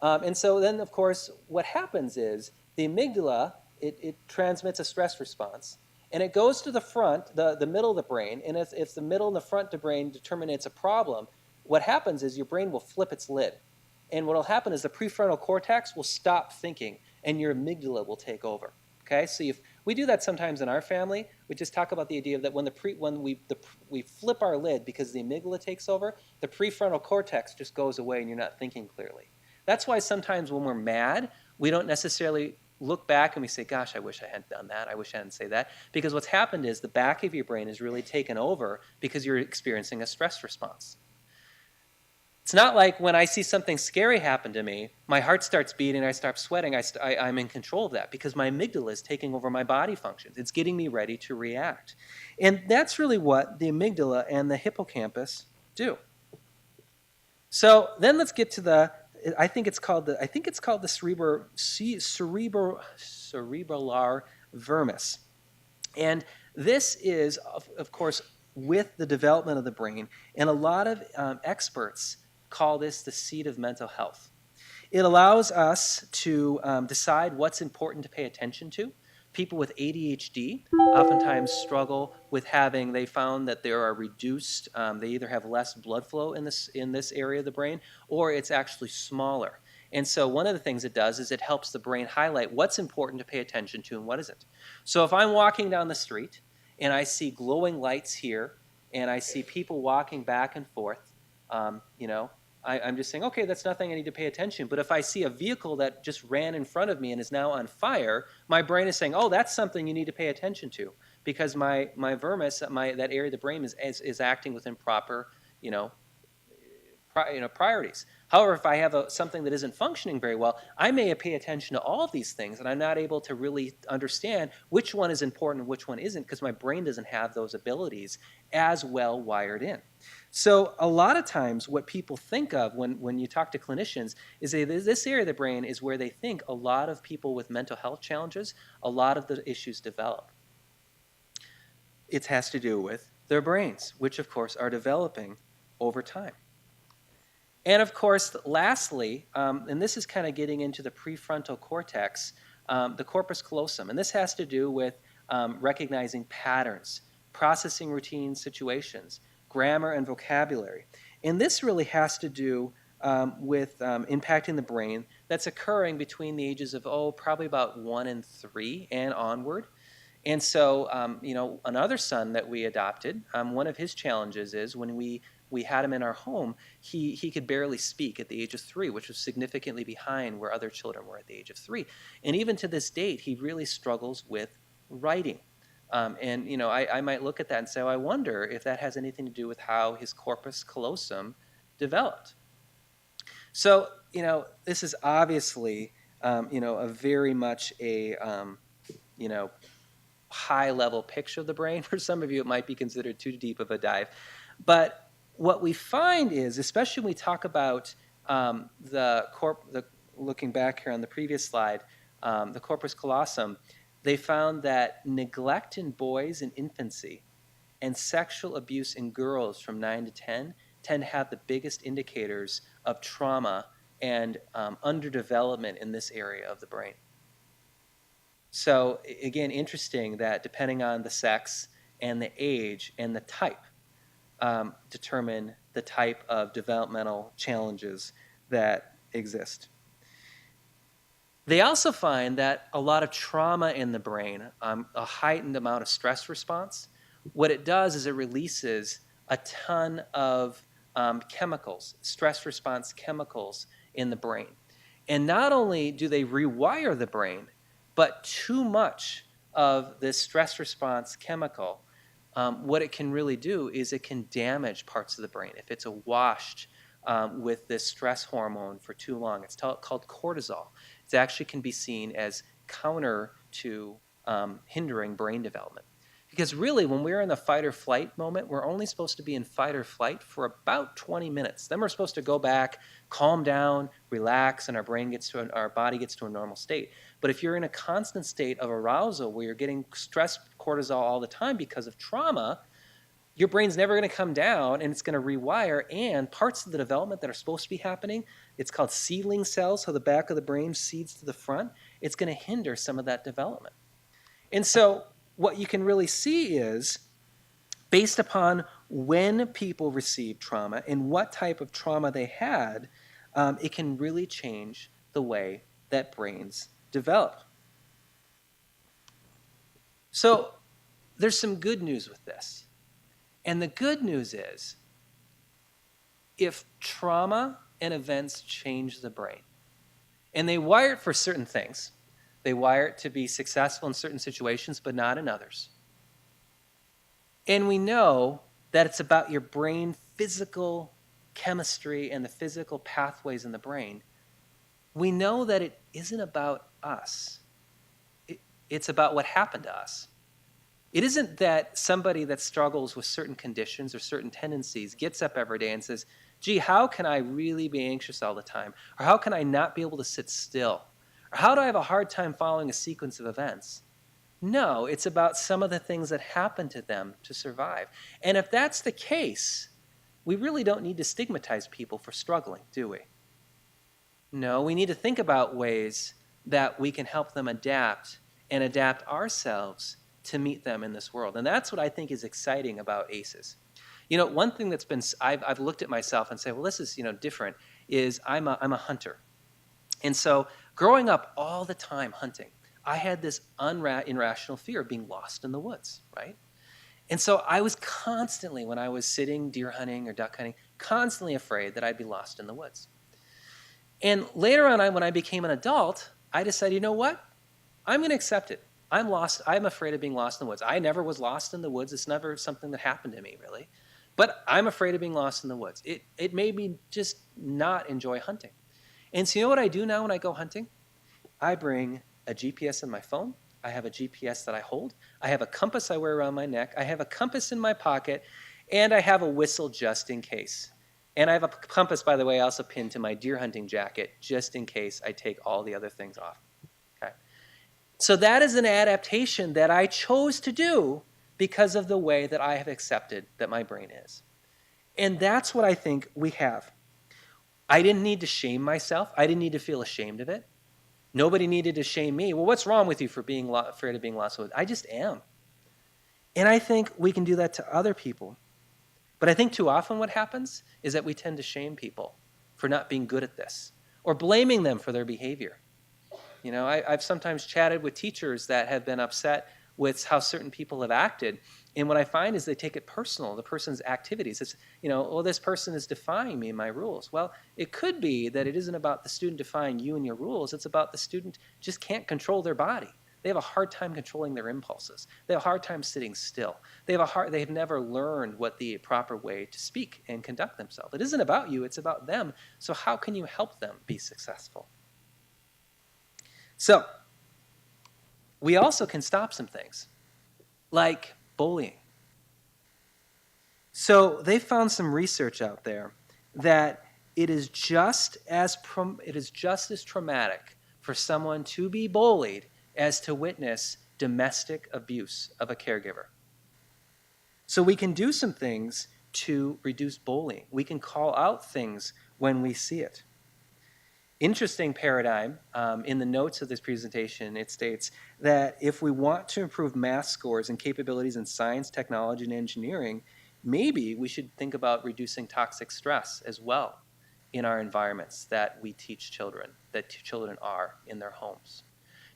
And so then, of course, what happens is the amygdala, it transmits a stress response, and it goes to the front, the middle of the brain, and if the middle and the front of the brain determine it's a problem, what happens is your brain will flip its lid. And what will happen is the prefrontal cortex will stop thinking, and your amygdala will take over. Okay, so we do that sometimes in our family. We just talk about the idea that when we flip our lid because the amygdala takes over, the prefrontal cortex just goes away and you're not thinking clearly. That's why sometimes when we're mad, we don't necessarily look back and we say, gosh, I wish I hadn't done that. I wish I hadn't said that. Because what's happened is the back of your brain is really taken over because you're experiencing a stress response. It's not like when I see something scary happen to me, my heart starts beating, I start sweating, I'm in control of that because my amygdala is taking over my body functions. It's getting me ready to react. And that's really what the amygdala and the hippocampus do. So then let's get to I think it's called the cerebellar vermis. And this is, of course, with the development of the brain, and a lot of experts call this the seat of mental health. It allows us to decide what's important to pay attention to. People with ADHD oftentimes struggle with they found that there are reduced, they either have less blood flow in this area of the brain, or it's actually smaller. And so one of the things it does is it helps the brain highlight what's important to pay attention to and what isn't. So if I'm walking down the street and I see glowing lights here and I see people walking back and forth, I'm just saying, okay, that's nothing I need to pay attention. But if I see a vehicle that just ran in front of me and is now on fire, my brain is saying, oh, that's something you need to pay attention to because my vermis, that area of the brain is acting within proper, priorities. However, if I have something that isn't functioning very well, I may pay attention to all of these things, and I'm not able to really understand which one is important and which one isn't because my brain doesn't have those abilities as well wired in. So a lot of times what people think of when you talk to clinicians is this area of the brain is where they think a lot of people with mental health challenges, a lot of the issues develop. It has to do with their brains, which of course are developing over time. And of course, lastly, and this is kind of getting into the prefrontal cortex, the corpus callosum. And this has to do with recognizing patterns, processing routine situations, grammar and vocabulary. And this really has to do with impacting the brain that's occurring between the ages of, probably about 1 and 3 and onward. And so, another son that we adopted, one of his challenges is when we had him in our home, he could barely speak at the age of 3, which was significantly behind where other children were at the age of 3. And even to this date, he really struggles with writing. I might look at that and say, I wonder if that has anything to do with how his corpus callosum developed. So, this is obviously, a very much a, high-level picture of the brain. For some of you, it might be considered too deep of a dive. But what we find is, especially when we talk about looking back here on the previous slide, the corpus callosum, they found that neglect in boys in infancy and sexual abuse in girls from 9 to 10 tend to have the biggest indicators of trauma and underdevelopment in this area of the brain. So again, interesting that depending on the sex and the age and the type, determine the type of developmental challenges that exist. They also find that a lot of trauma in the brain, a heightened amount of stress response, what it does is it releases a ton of chemicals, stress response chemicals in the brain. And not only do they rewire the brain, but too much of this stress response chemical, what it can really do is it can damage parts of the brain. If it's washed with this stress hormone for too long, it's called cortisol. It actually can be seen as counter to hindering brain development. Because really, when we're in the fight or flight moment, we're only supposed to be in fight or flight for about 20 minutes. Then we're supposed to go back, calm down, relax, and our body gets to a normal state. But if you're in a constant state of arousal where you're getting stress cortisol all the time because of trauma, your brain's never going to come down, and it's going to rewire, and parts of the development that are supposed to be happening, it's called seedling cells, so the back of the brain seeds to the front, it's going to hinder some of that development. And so what you can really see is, based upon when people receive trauma and what type of trauma they had, it can really change the way that brains develop. So there's some good news with this. And the good news is, if trauma and events change the brain, and they wire it for certain things, they wire it to be successful in certain situations, but not in others. And we know that it's about your brain physical chemistry and the physical pathways in the brain. We know that it isn't about us. It's about what happened to us. It isn't that somebody that struggles with certain conditions or certain tendencies gets up every day and says, gee, how can I really be anxious all the time? Or how can I not be able to sit still? Or how do I have a hard time following a sequence of events? No, it's about some of the things that happen to them to survive. And if that's the case, we really don't need to stigmatize people for struggling, do we? No, we need to think about ways that we can help them adapt and adapt ourselves to meet them in this world. And that's what I think is exciting about ACES. You know, one thing that's been, I've looked at myself and said, well, this is, different, is I'm a hunter. And so growing up all the time hunting, I had this irrational fear of being lost in the woods, right? And so I was constantly, when I was sitting deer hunting or duck hunting, constantly afraid that I'd be lost in the woods. And later on, when I became an adult, I decided, you know what? I'm going to accept it. I'm lost. I'm afraid of being lost in the woods. I never was lost in the woods. It's never something that happened to me, really. But I'm afraid of being lost in the woods. It made me just not enjoy hunting. And so you know what I do now when I go hunting? I bring a GPS in my phone. I have a GPS that I hold. I have a compass I wear around my neck. I have a compass in my pocket. And I have a whistle just in case. And I have a compass, by the way, also pinned to my deer hunting jacket just in case I take all the other things off. Okay. So that is an adaptation that I chose to do because of the way that I have accepted that my brain is. And that's what I think we have. I didn't need to shame myself. I didn't need to feel ashamed of it. Nobody needed to shame me. Well, what's wrong with you for being afraid of being lost? I just am. And I think we can do that to other people. But I think too often what happens is that we tend to shame people for not being good at this or blaming them for their behavior. You know, I've sometimes chatted with teachers that have been upset with how certain people have acted. And what I find is they take it personal, the person's activities. It's, well, this person is defying me and my rules. Well, it could be that it isn't about the student defying you and your rules. It's about the student just can't control their body. They have a hard time controlling their impulses. They have a hard time sitting still. They've never learned what the proper way to speak and conduct themselves. It isn't about you, it's about them. So how can you help them be successful? So, we also can stop some things, like bullying. So they found some research out there that it is just as traumatic for someone to be bullied as to witness domestic abuse of a caregiver. So we can do some things to reduce bullying. We can call out things when we see it. Interesting paradigm. In the notes of this presentation, it states that if we want to improve math scores and capabilities in science, technology, and engineering, maybe we should think about reducing toxic stress as well. in our environments that we teach children, that children are in their homes.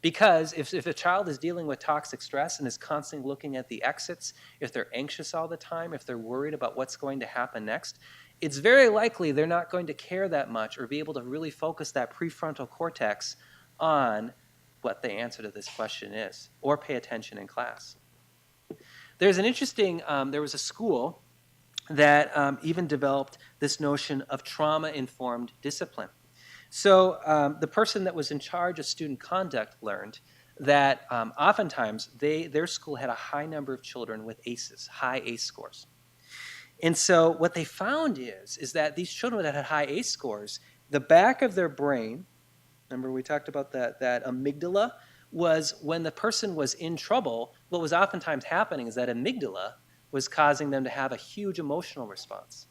Because if a child is dealing with toxic stress and is constantly looking at the exits, if they're anxious all the time, if they're worried about what's going to happen next, it's very likely they're not going to care that much or be able to really focus that prefrontal cortex on what the answer to this question is or pay attention in class. There's an interesting, there was a school that even developed this notion of trauma-informed discipline. So the person that was in charge of student conduct learned that oftentimes their school had a high number of children with ACEs, high ACE scores. And so what they found is that these children that had high ACE scores, the back of their brain, remember we talked about that amygdala, was when the person was in trouble, what was oftentimes happening is that amygdala was causing them to have a huge emotional response.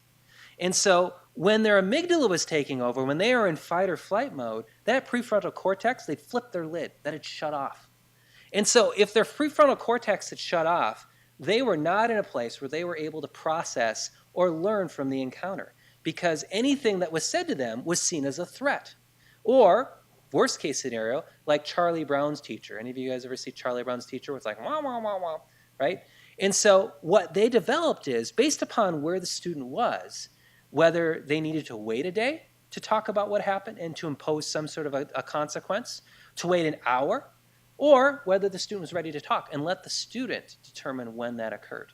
And so when their amygdala was taking over, when they are in fight or flight mode, that prefrontal cortex, they'd flip their lid, that had shut off. And so if their prefrontal cortex had shut off, they were not in a place where they were able to process or learn from the encounter because anything that was said to them was seen as a threat. Or, worst case scenario, like Charlie Brown's teacher. Any of you guys ever see Charlie Brown's teacher where it's like, wah, wah, wah, wah, right? And so what they developed is, based upon where the student was, whether they needed to wait a day to talk about what happened and to impose some sort of a consequence, to wait an hour, or whether the student was ready to talk and let the student determine when that occurred.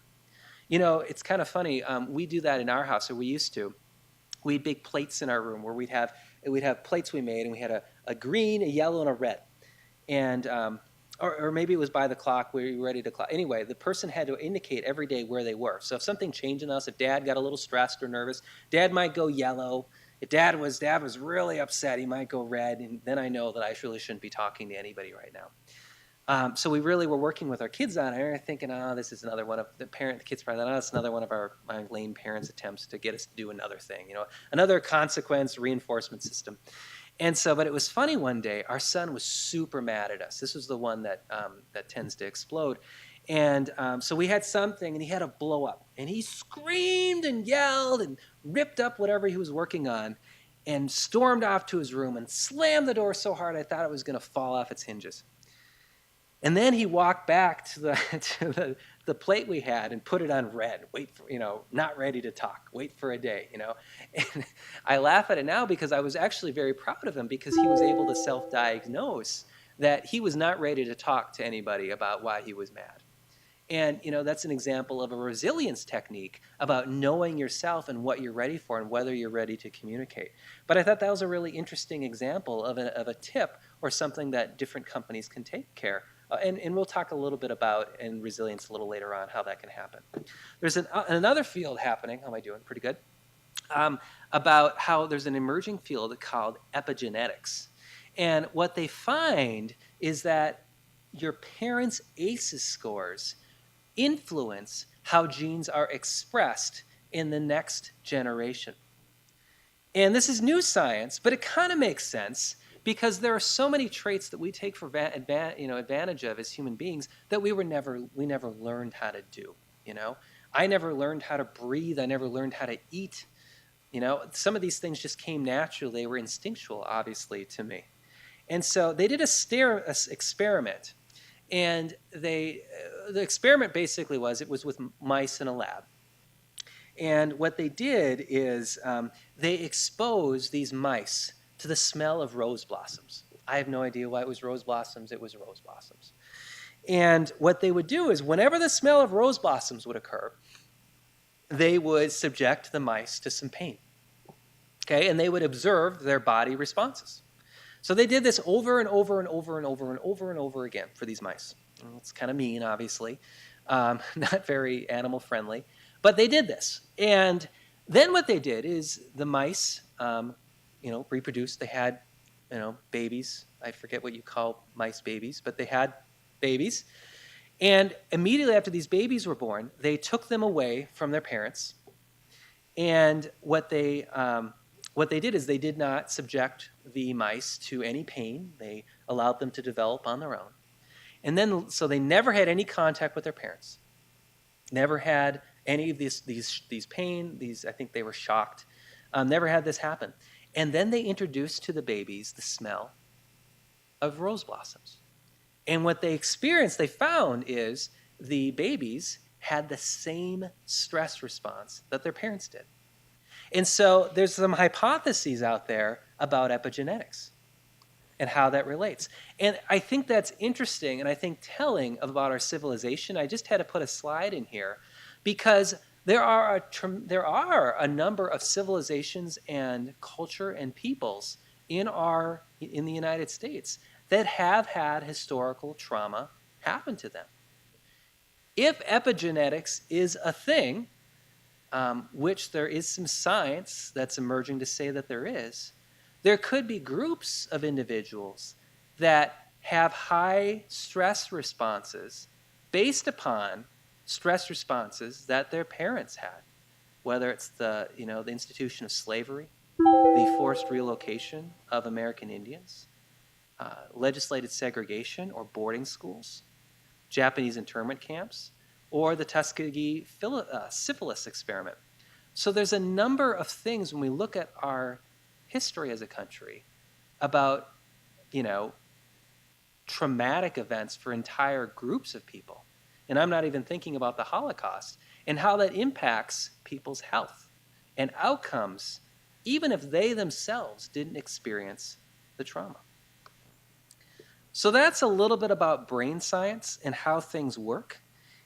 You know, it's kind of funny. We do that in our house, or we used to. We had big plates in our room where we'd have plates we made, and we had a green, a yellow, and a red. And or maybe it was by the clock, we were ready to clock. Anyway, the person had to indicate every day where they were. So if something changed in us, if Dad got a little stressed or nervous, Dad might go yellow. If Dad was really upset, he might go red, and then I know that I really shouldn't be talking to anybody right now. So we really were working with our kids on it, and thinking, this is another one of the kids probably thought, it's another one of my lame parents' attempts to get us to do another thing, another consequence reinforcement system. And so, but it was funny one day, our son was super mad at us. This was the one that tends to explode. And so we had something, and he had a blow up. And he screamed and yelled and ripped up whatever he was working on and stormed off to his room and slammed the door so hard I thought it was going to fall off its hinges. And then he walked back to the plate we had and put it on red. Wait for, not ready to talk. Wait for a day, And I laugh at it now because I was actually very proud of him because he was able to self-diagnose that he was not ready to talk to anybody about why he was mad. And, that's an example of a resilience technique about knowing yourself and what you're ready for and whether you're ready to communicate. But I thought that was a really interesting example of a tip or something that different companies can take care. And we'll talk a little bit about in resilience a little later on how that can happen. There's another field happening. How am I doing? Pretty good. About how there's an emerging field called epigenetics. And what they find is that your parents' ACEs scores influence how genes are expressed in the next generation. And this is new science, but it kind of makes sense because there are so many traits that we take for advantage of as human beings that we never learned how to do. I never learned how to breathe. I never learned how to eat. Some of these things just came naturally. They were instinctual, obviously, to me. And so they did a experiment, and the experiment basically was with mice in a lab. And what they did is they exposed these mice to the smell of rose blossoms. I have no idea why it was rose blossoms. It was rose blossoms. And what they would do is whenever the smell of rose blossoms would occur, they would subject the mice to some pain. Okay, and they would observe their body responses. So they did this over and over and over and over and over and over again for these mice. It's kind of mean, obviously, not very animal friendly, but they did this. And then what they did is the mice reproduced. They had, babies. I forget what you call mice babies, but they had babies. And immediately after these babies were born, they took them away from their parents. And what they did is they did not subject the mice to any pain. They allowed them to develop on their own. And then, so they never had any contact with their parents. Never had any of these pain. I think they were shocked. Never had this happen. And then they introduced to the babies the smell of rose blossoms. And what they experienced, they found, is the babies had the same stress response that their parents did. And so there's some hypotheses out there about epigenetics and how that relates. And I think that's interesting and I think telling about our civilization. I just had to put a slide in here because there are a number of civilizations and culture and peoples in the United States that have had historical trauma happen to them. If epigenetics is a thing, which there is some science that's emerging to say that there could be groups of individuals that have high stress responses based upon stress responses that their parents had, whether it's the institution of slavery, the forced relocation of American Indians, legislated segregation or boarding schools, Japanese internment camps, or the Tuskegee syphilis experiment. So there's a number of things when we look at our history as a country about, traumatic events for entire groups of people. And I'm not even thinking about the Holocaust and how that impacts people's health and outcomes, even if they themselves didn't experience the trauma. So that's a little bit about brain science and how things work.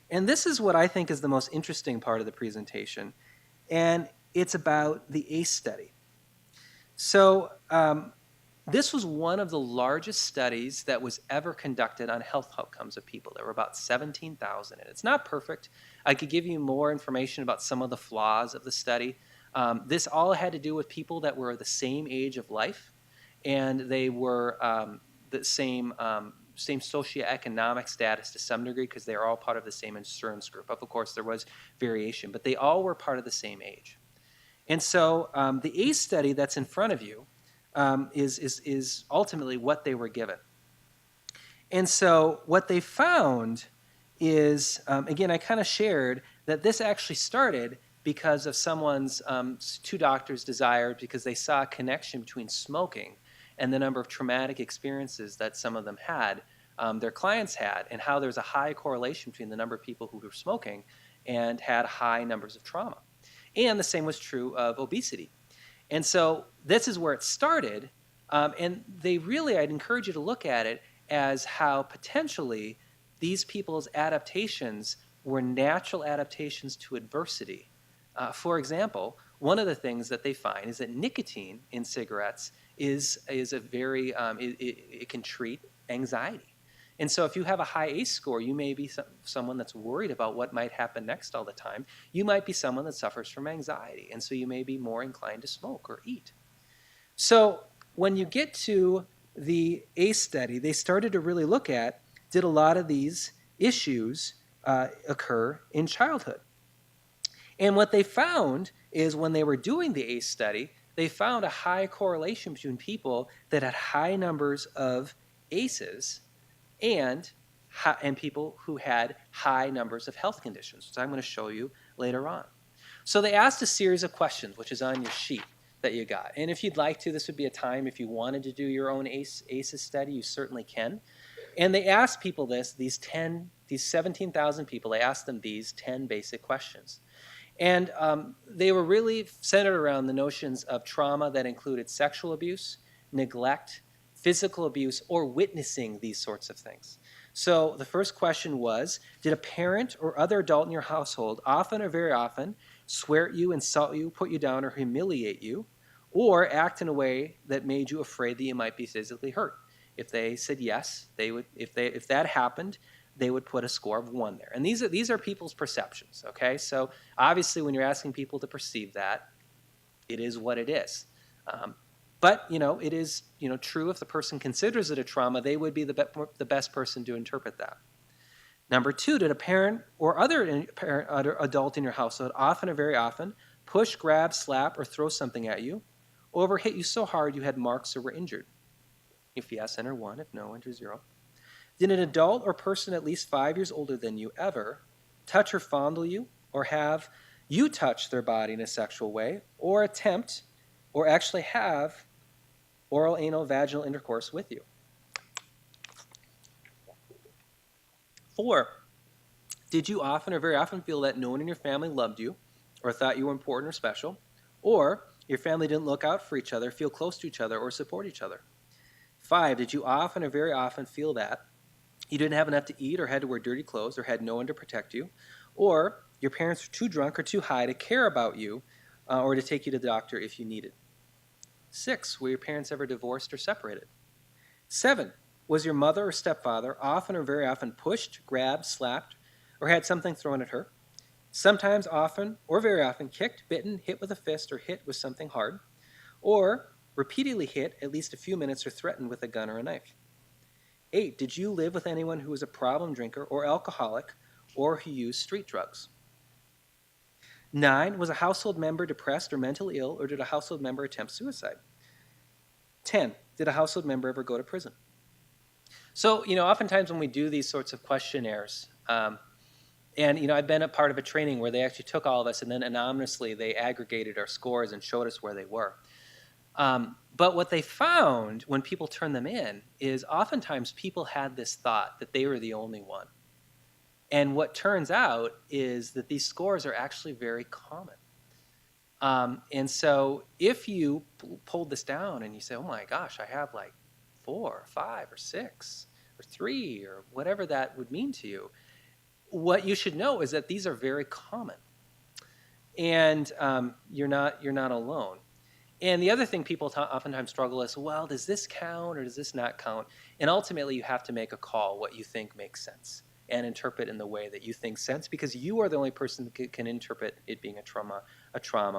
And this is what I think is the most interesting part of the presentation. And it's about the ACE study. So this was one of the largest studies that was ever conducted on health outcomes of people. There were about 17,000. And it's not perfect. I could give you more information about some of the flaws of the study. This all had to do with people that were the same age of life, and they were the same socioeconomic status to some degree because they are all part of the same insurance group. Of course, there was variation, but they all were part of the same age. And so the ACE study that's in front of you is ultimately what they were given. And so what they found is, again, I kind of shared that this actually started because of someone's, two doctors desired, because they saw a connection between smoking and the number of traumatic experiences that some of them had, their clients had, and how there's a high correlation between the number of people who were smoking and had high numbers of trauma. And the same was true of obesity. And so this is where it started. And I'd encourage you to look at it as how potentially these people's adaptations were natural adaptations to adversity. For example, one of the things that they find is that nicotine in cigarettes is a very, it can treat anxiety. And so if you have a high ACE score, you may be someone that's worried about what might happen next all the time. You might be someone that suffers from anxiety, and so you may be more inclined to smoke or eat. So when you get to the ACE study, they started to really look at, did a lot of these issues occur in childhood? And what they found is when they were doing the ACE study, they found a high correlation between people that had high numbers of ACEs and people who had high numbers of health conditions, which I'm going to show you later on. So they asked a series of questions, which is on your sheet that you got. And if you'd like to, this would be a time if you wanted to do your own ACEs study, you certainly can. And they asked people these 17,000 people, they asked them these 10 basic questions. And they were really centered around the notions of trauma that included sexual abuse, neglect, physical abuse, or witnessing these sorts of things. So the first question was, did a parent or other adult in your household often or very often swear at you, insult you, put you down, or humiliate you, or act in a way that made you afraid that you might be physically hurt? If they said yes, they would. If that happened, they would put a score of 1 there. And these are people's perceptions, okay? So obviously when you're asking people to perceive that, it is what it is. But, it is, true if the person considers it a trauma, they would be the best person to interpret that. Number 2, did a parent or other adult in your household often or very often push, grab, slap, or throw something at you, or hit you so hard you had marks or were injured? If yes, enter 1. If no, enter 0. Did an adult or person at least 5 years older than you ever touch or fondle you, or have you touch their body in a sexual way, or attempt or actually have oral, anal, vaginal intercourse with you. 4, did you often or very often feel that no one in your family loved you or thought you were important or special, or your family didn't look out for each other, feel close to each other, or support each other? 5, did you often or very often feel that you didn't have enough to eat or had to wear dirty clothes or had no one to protect you, or your parents were too drunk or too high to care about you or to take you to the doctor if you needed? 6, were your parents ever divorced or separated? 7, was your mother or stepfather often or very often pushed, grabbed, slapped, or had something thrown at her? Sometimes, often, or very often, kicked, bitten, hit with a fist, or hit with something hard, or repeatedly hit at least a few minutes or threatened with a gun or a knife? 8, did you live with anyone who was a problem drinker or alcoholic or who used street drugs? 9, was a household member depressed or mentally ill, or did a household member attempt suicide? 10, did a household member ever go to prison? So, oftentimes when we do these sorts of questionnaires, and I've been a part of a training where they actually took all of us and then anonymously they aggregated our scores and showed us where they were. But what they found when people turned them in is oftentimes people had this thought that they were the only one. And what turns out is that these scores are actually very common. And so if you pulled this down and you say, oh my gosh, I have like 4 or 5 or 6 or 3 or whatever that would mean to you, what you should know is that these are very common. And you're not alone. And the other thing people oftentimes struggle is, well, does this count or does this not count? And ultimately, you have to make a call what you think makes sense and interpret in the way that you think sense, because you are the only person that can interpret it being a trauma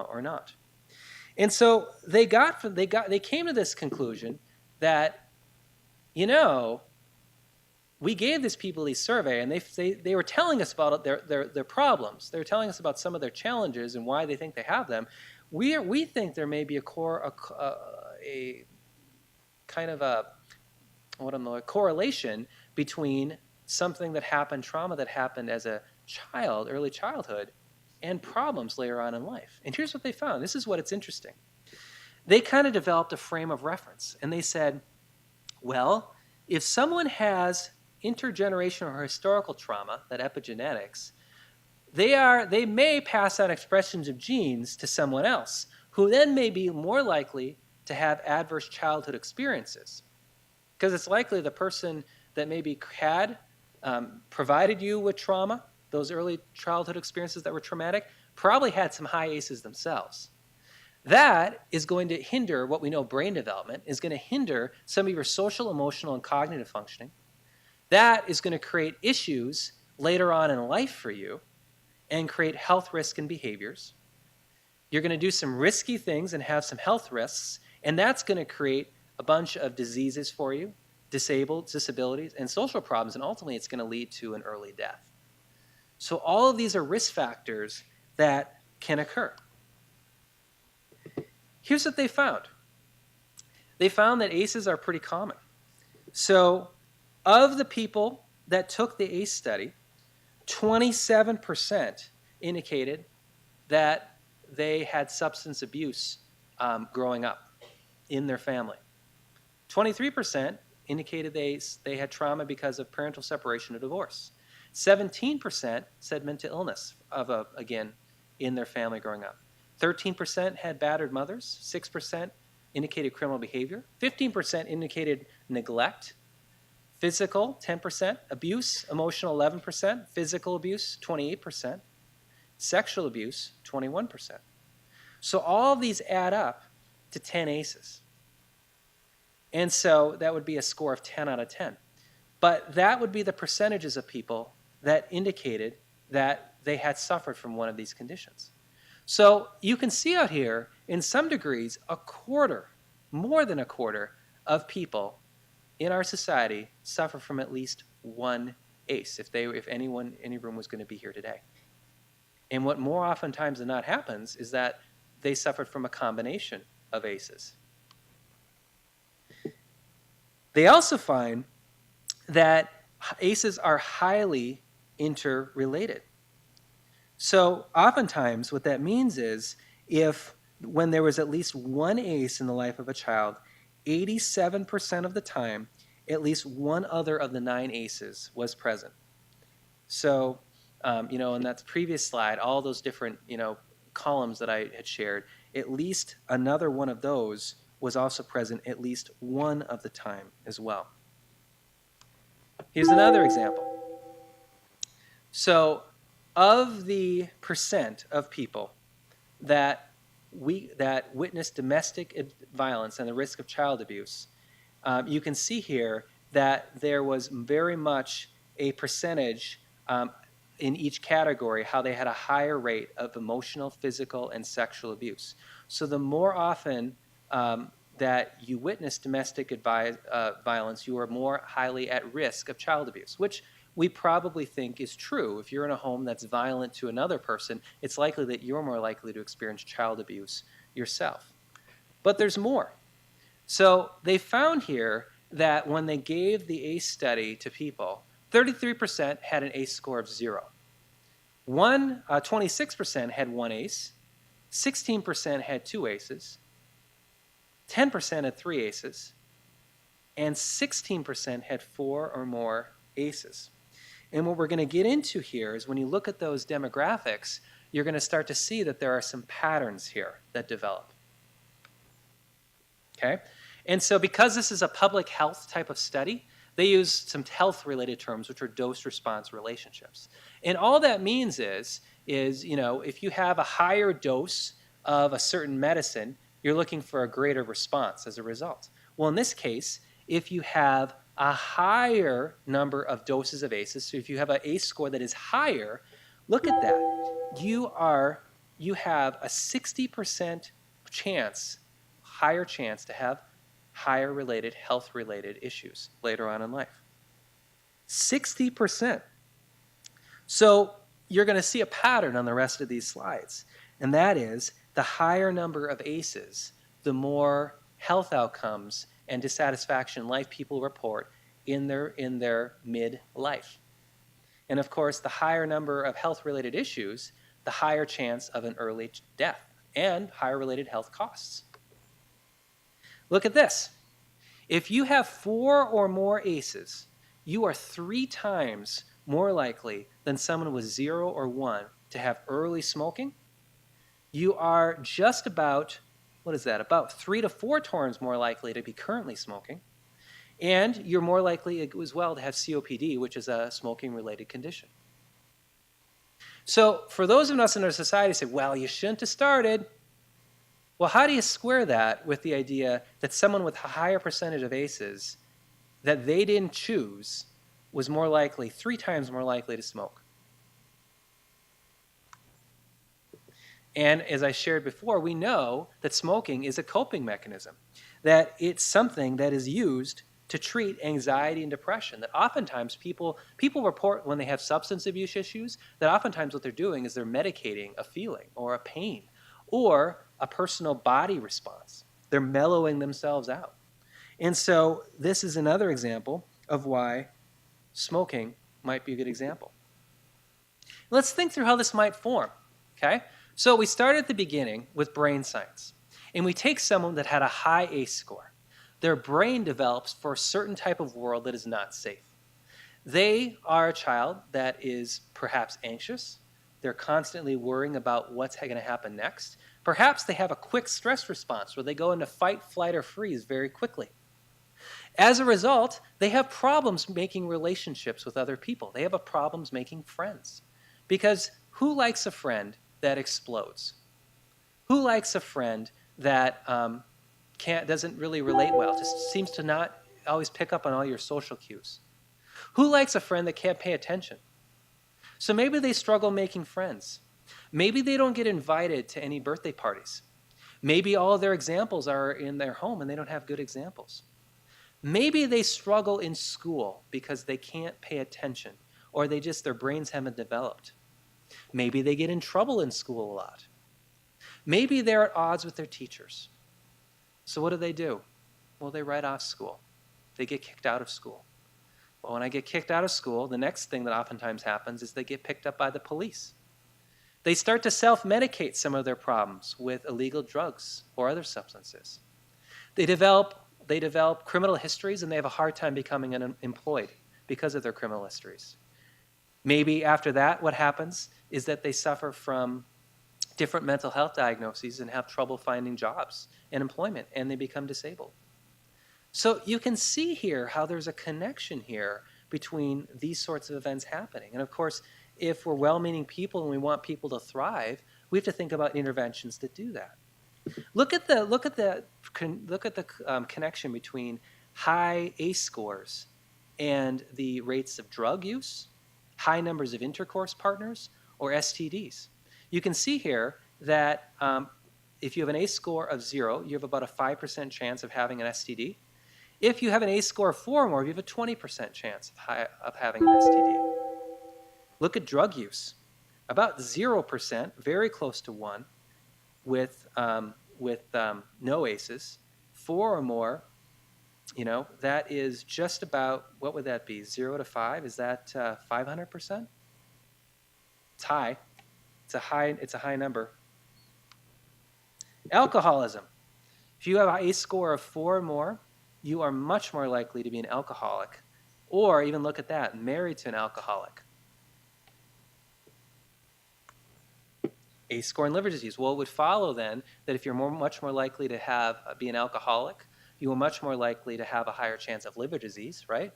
or not. And so they came to this conclusion that, we gave these people these survey, and they were telling us about their problems. They were telling us about some of their challenges and why they think they have them. We think there may be a kind of a correlation between something that happened, trauma that happened as a child, early childhood, and problems later on in life. And here's what they found. This is what it's interesting. They kind of developed a frame of reference, and they said, well, if someone has intergenerational or historical trauma, that epigenetics, they may pass on expressions of genes to someone else, who then may be more likely to have adverse childhood experiences. Because it's likely the person that maybe had provided you with trauma, those early childhood experiences that were traumatic, probably had some high ACEs themselves. That is going to hinder what we know brain development, is going to hinder some of your social, emotional, and cognitive functioning. That is going to create issues later on in life for you and create health risk and behaviors. You're going to do some risky things and have some health risks, and that's going to create a bunch of diseases for you, disabilities, and social problems, and ultimately it's going to lead to an early death. So all of these are risk factors that can occur. Here's what they found. They found that ACEs are pretty common. So of the people that took the ACE study, 27% indicated that they had substance abuse growing up in their family. 23% indicated they had trauma because of parental separation or divorce. 17% said mental illness again, in their family growing up. 13% had battered mothers. 6% indicated criminal behavior. 15% indicated neglect. Physical, 10%. Abuse, emotional, 11%. Physical abuse, 28%. Sexual abuse, 21%. So all of these add up to 10 ACEs. And so that would be a score of 10 out of 10. But that would be the percentages of people that indicated that they had suffered from one of these conditions. So you can see out here, in some degrees, a quarter, more than a quarter, of people in our society suffer from at least one ACE, if anyone, any room was going to be here today. And what more oftentimes than not happens is that they suffered from a combination of ACEs. They also find that ACEs are highly interrelated. So oftentimes what that means is if when there was at least one ACE in the life of a child, 87% of the time, at least one other of the 9 ACEs was present. So, in that previous slide, all those different, columns that I had shared, at least another one of those was also present at least one of the time as well. Here's another example. So, of the percent of people that witness domestic violence and the risk of child abuse, you can see here that there was very much a percentage in each category how they had a higher rate of emotional, physical, and sexual abuse. So the more often that you witness domestic violence, you are more highly at risk of child abuse, which we probably think is true. If you're in a home that's violent to another person, it's likely that you're more likely to experience child abuse yourself. But there's more. So they found here that when they gave the ACE study to people, 33% had an ACE score of 0. 26% had 1 ACE, 16% had 2 ACEs, 10% had 3 ACEs, and 16% had 4 or more ACEs. And what we're going to get into here is when you look at those demographics, you're going to start to see that there are some patterns here that develop. Okay? And so because this is a public health type of study, they use some health-related terms, which are dose-response relationships. And all that means is if you have a higher dose of a certain medicine, you're looking for a greater response as a result. Well, in this case, if you have a higher number of doses of ACEs, so if you have an ACE score that is higher, look at that. You have a 60% higher chance to have higher related, health-related issues later on in life. 60%. So you're going to see a pattern on the rest of these slides, and that is the higher number of ACEs, the more health outcomes and dissatisfaction in life people report in their mid-life. And of course, the higher number of health-related issues, the higher chance of an early death and higher related health costs. Look at this. If you have 4 or more ACEs, you are 3 times more likely than someone with 0 or 1 to have early smoking. You are just about, about 3 to 4 times more likely to be currently smoking. And you're more likely as well to have COPD, which is a smoking-related condition. So for those of us in our society who say, well, you shouldn't have started. Well, how do you square that with the idea that someone with a higher percentage of ACEs that they didn't choose was 3 times more likely to smoke? And as I shared before, we know that smoking is a coping mechanism, that it's something that is used to treat anxiety and depression, that oftentimes people report when they have substance abuse issues, that oftentimes what they're doing is they're medicating a feeling or a pain or a personal body response. They're mellowing themselves out. And so this is another example of why smoking might be a good example. Let's think through how this might form, okay? So we start at the beginning with brain science, and we take someone that had a high ACE score. Their brain develops for a certain type of world that is not safe. They are a child that is perhaps anxious. They're constantly worrying about what's going to happen next. Perhaps they have a quick stress response where they go into fight, flight, or freeze very quickly. As a result, they have problems making relationships with other people. They have problems making friends. Because who likes a friend that explodes? Who likes a friend that doesn't really relate well, just seems to not always pick up on all your social cues? Who likes a friend that can't pay attention? So maybe they struggle making friends. Maybe they don't get invited to any birthday parties. Maybe all of their examples are in their home and they don't have good examples. Maybe they struggle in school because they can't pay attention or their brains haven't developed. Maybe they get in trouble in school a lot. Maybe they're at odds with their teachers. So what do? Well, they write off school. They get kicked out of school. Well, when I get kicked out of school, the next thing that oftentimes happens is they get picked up by the police. They start to self-medicate some of their problems with illegal drugs or other substances. They develop criminal histories, and they have a hard time becoming unemployed because of their criminal histories. Maybe after that, what happens is that they suffer from different mental health diagnoses and have trouble finding jobs and employment, and they become disabled. So you can see here how there's a connection here between these sorts of events happening. And of course, if we're well-meaning people and we want people to thrive, we have to think about interventions that do that. Look at the connection between high ACE scores and the rates of drug use, high numbers of intercourse partners, or STDs. You can see here that if you have an ACE score of 0, you have about a 5% chance of having an STD. If you have an ACE score of 4 or more, you have a 20% chance of having an STD. Look at drug use. About 0%, very close to 1, with no ACEs. 4 or more, that is just about, what would that be, 0 to 5? Is that 500%? It's high. It's a high number. Alcoholism. If you have an ACE score of 4 or more, you are much more likely to be an alcoholic, or even look at that, married to an alcoholic. ACE score and liver disease. Well, it would follow then that if you're much more likely to be an alcoholic, you are much more likely to have a higher chance of liver disease, right?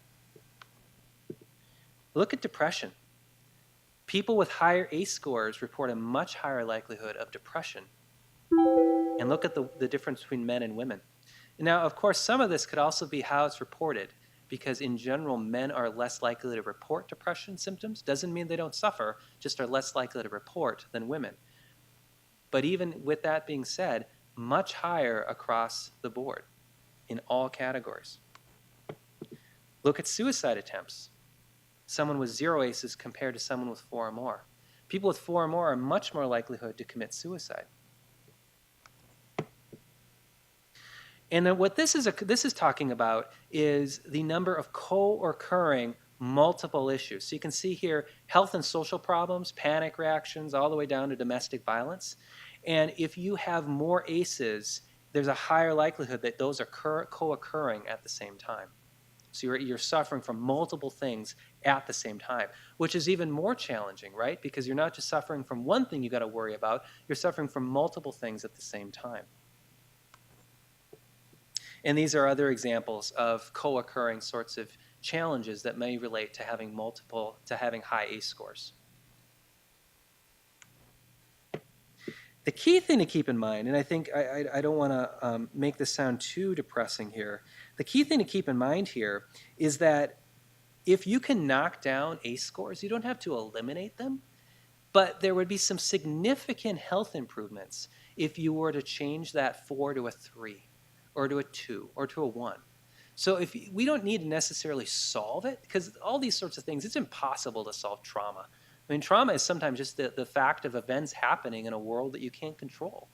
Look at depression. People with higher ACE scores report a much higher likelihood of depression. And look at the difference between men and women. Now, of course, some of this could also be how it's reported, because in general, men are less likely to report depression symptoms. Doesn't mean they don't suffer, just are less likely to report than women. But even with that being said, much higher across the board in all categories. Look at suicide attempts. Someone with 0 ACEs compared to someone with 4 or more. People with 4 or more are much more likelihood to commit suicide. And then what this is talking about is the number of co-occurring multiple issues. So you can see here health and social problems, panic reactions, all the way down to domestic violence. And if you have more ACEs, there's a higher likelihood that those are co-occurring at the same time. So you're suffering from multiple things at the same time, which is even more challenging, right? Because you're not just suffering from one thing you got to worry about, you're suffering from multiple things at the same time. And these are other examples of co-occurring sorts of challenges that may relate to having high ACE scores. The key thing to keep in mind, and I think I don't want to make this sound too depressing here, the key thing to keep in mind here is that if you can knock down ACE scores, you don't have to eliminate them, but there would be some significant health improvements if you were to change that 4 to a 3. Or to a 2, or to a 1. So we don't need to necessarily solve it, because all these sorts of things, it's impossible to solve trauma. I mean, trauma is sometimes just the fact of events happening in a world that you can't control.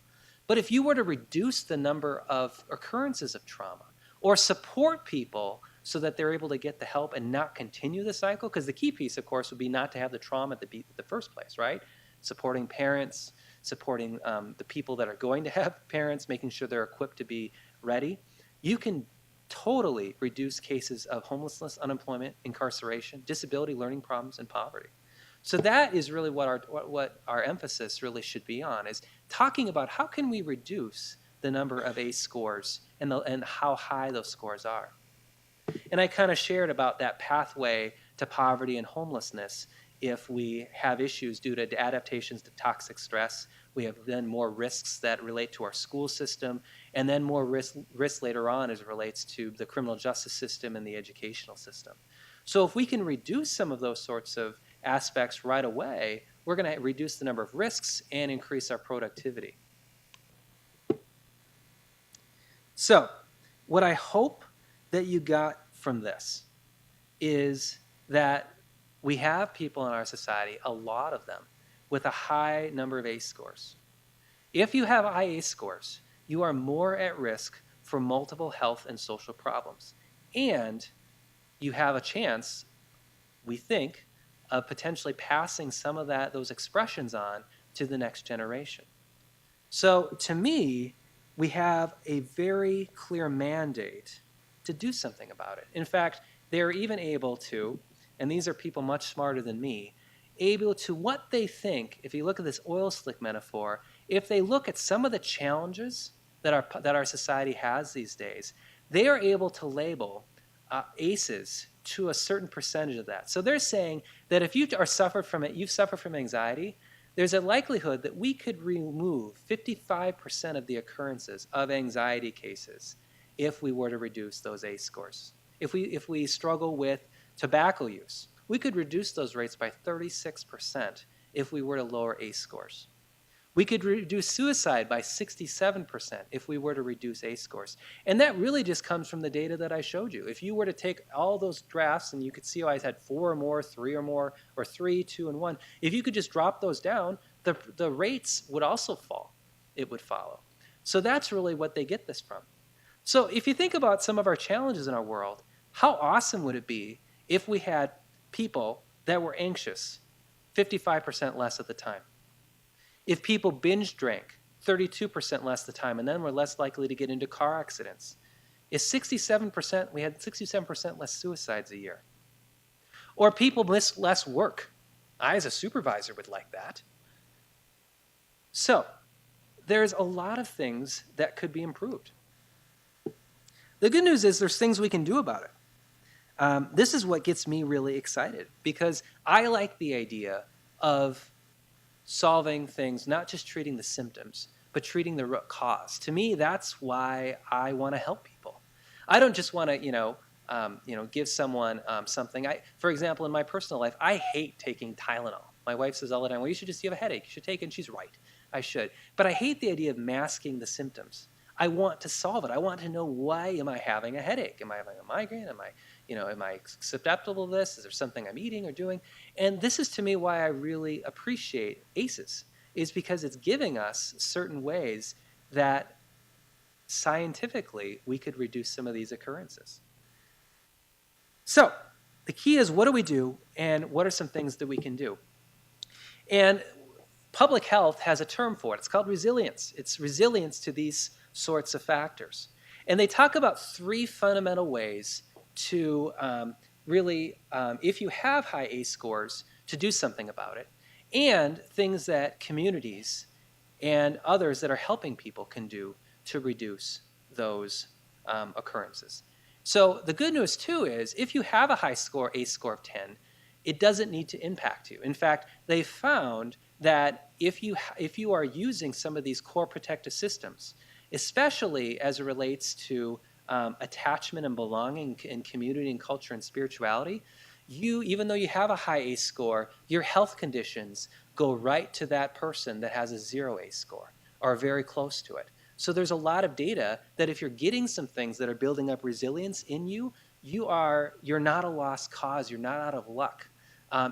But if you were to reduce the number of occurrences of trauma, or support people so that they're able to get the help and not continue the cycle, because the key piece, of course, would be not to have the trauma at the first place, right? Supporting parents, supporting the people that are going to have parents, making sure they're equipped to be ready, you can totally reduce cases of homelessness, unemployment, incarceration, disability, learning problems, and poverty. So that is really what our emphasis really should be on, is talking about how can we reduce the number of ACE scores and how high those scores are. And I kind of shared about that pathway to poverty and homelessness. If we have issues due to adaptations to toxic stress, we have then more risks that relate to our school system, and then more risk later on as it relates to the criminal justice system and the educational system. So if we can reduce some of those sorts of aspects right away, we're going to reduce the number of risks and increase our productivity. So what I hope that you got from this is that we have people in our society, a lot of them, with a high number of ACE scores. If you have high ACE scores, you are more at risk for multiple health and social problems. And you have a chance, we think, of potentially passing some of those expressions on to the next generation. So to me, we have a very clear mandate to do something about it. In fact, they're even able to, and these are people much smarter than me, able to what they think, if you look at this oil slick metaphor, if they look at some of the challenges that our society has these days, they are able to label ACEs to a certain percentage of that. So they're saying that if you are suffered from it, you've suffered from anxiety, there's a likelihood that we could remove 55% of the occurrences of anxiety cases if we were to reduce those ACE scores. If we struggle with tobacco use, we could reduce those rates by 36% if we were to lower ACE scores. We could reduce suicide by 67% if we were to reduce ACE scores. And that really just comes from the data that I showed you. If you were to take all those drafts, and you could see how I had 4 or more, 3 or more, or 3, 2, and 1, if you could just drop those down, the rates would also fall. It would follow. So that's really what they get this from. So if you think about some of our challenges in our world, how awesome would it be if we had people that were anxious 55% less at the time? If people binge drank 32% less the time and then were less likely to get into car accidents, we had 67% less suicides a year. Or people miss less work. I, as a supervisor, would like that. So there's a lot of things that could be improved. The good news is there's things we can do about it. This is what gets me really excited, because I like the idea of solving things, not just treating the symptoms, but treating the root cause. To me, that's why I want to help people. I don't just want to, give someone something. For example, in my personal life, I hate taking Tylenol. My wife says all the time, well, you have a headache. You should take it. And she's right. I should. But I hate the idea of masking the symptoms. I want to solve it. I want to know, why am I having a headache? Am I having a migraine? Am I susceptible to this? Is there something I'm eating or doing? And this is, to me, why I really appreciate ACEs, is because it's giving us certain ways that scientifically we could reduce some of these occurrences. So the key is, what do we do, and what are some things that we can do? And public health has a term for it. It's called resilience. It's resilience to these sorts of factors. And they talk about 3 fundamental ways to really, if you have high ACE scores, to do something about it, and things that communities and others that are helping people can do to reduce those occurrences. So the good news, too, is if you have a high score, ACE score of 10, it doesn't need to impact you. In fact, they found that if you are using some of these core protective systems, especially as it relates to attachment and belonging in community and culture and spirituality, even though you have a high ACE score, your health conditions go right to that person that has a 0 ACE score, or very close to it. So there's a lot of data that if you're getting some things that are building up resilience in you, you're not a lost cause, you're not out of luck.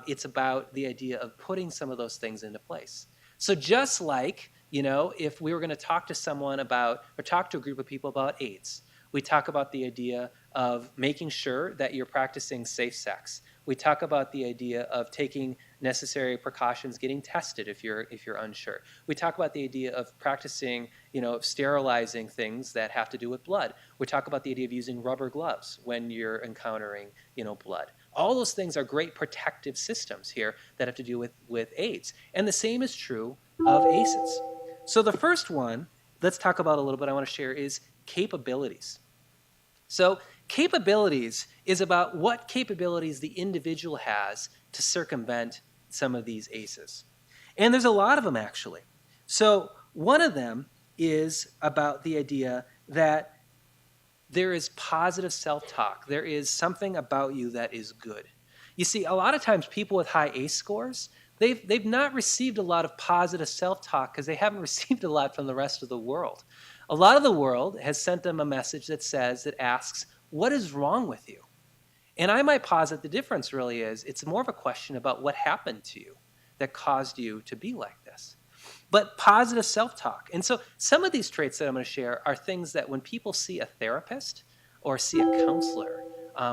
It's about the idea of putting some of those things into place. So just like, if we were going to talk to someone about, or talk to a group of people about AIDS, we talk about the idea of making sure that you're practicing safe sex. We talk about the idea of taking necessary precautions, getting tested if you're unsure. We talk about the idea of practicing, sterilizing things that have to do with blood. We talk about the idea of using rubber gloves when you're encountering, blood. All those things are great protective systems here that have to do with AIDS. And the same is true of ACEs. So the first one, let's talk about a little bit I want to share, is capabilities. So capabilities is about what capabilities the individual has to circumvent some of these ACEs. And there's a lot of them, actually. So one of them is about the idea that there is positive self-talk. There is something about you that is good. You see, a lot of times people with high ACE scores, they've not received a lot of positive self-talk because they haven't received a lot from the rest of the world. A lot of the world has sent them a message that asks, what is wrong with you? And I might posit the difference really is, it's more of a question about what happened to you that caused you to be like this. But positive self-talk. And so some of these traits that I'm going to share are things that when people see a therapist or see a counselor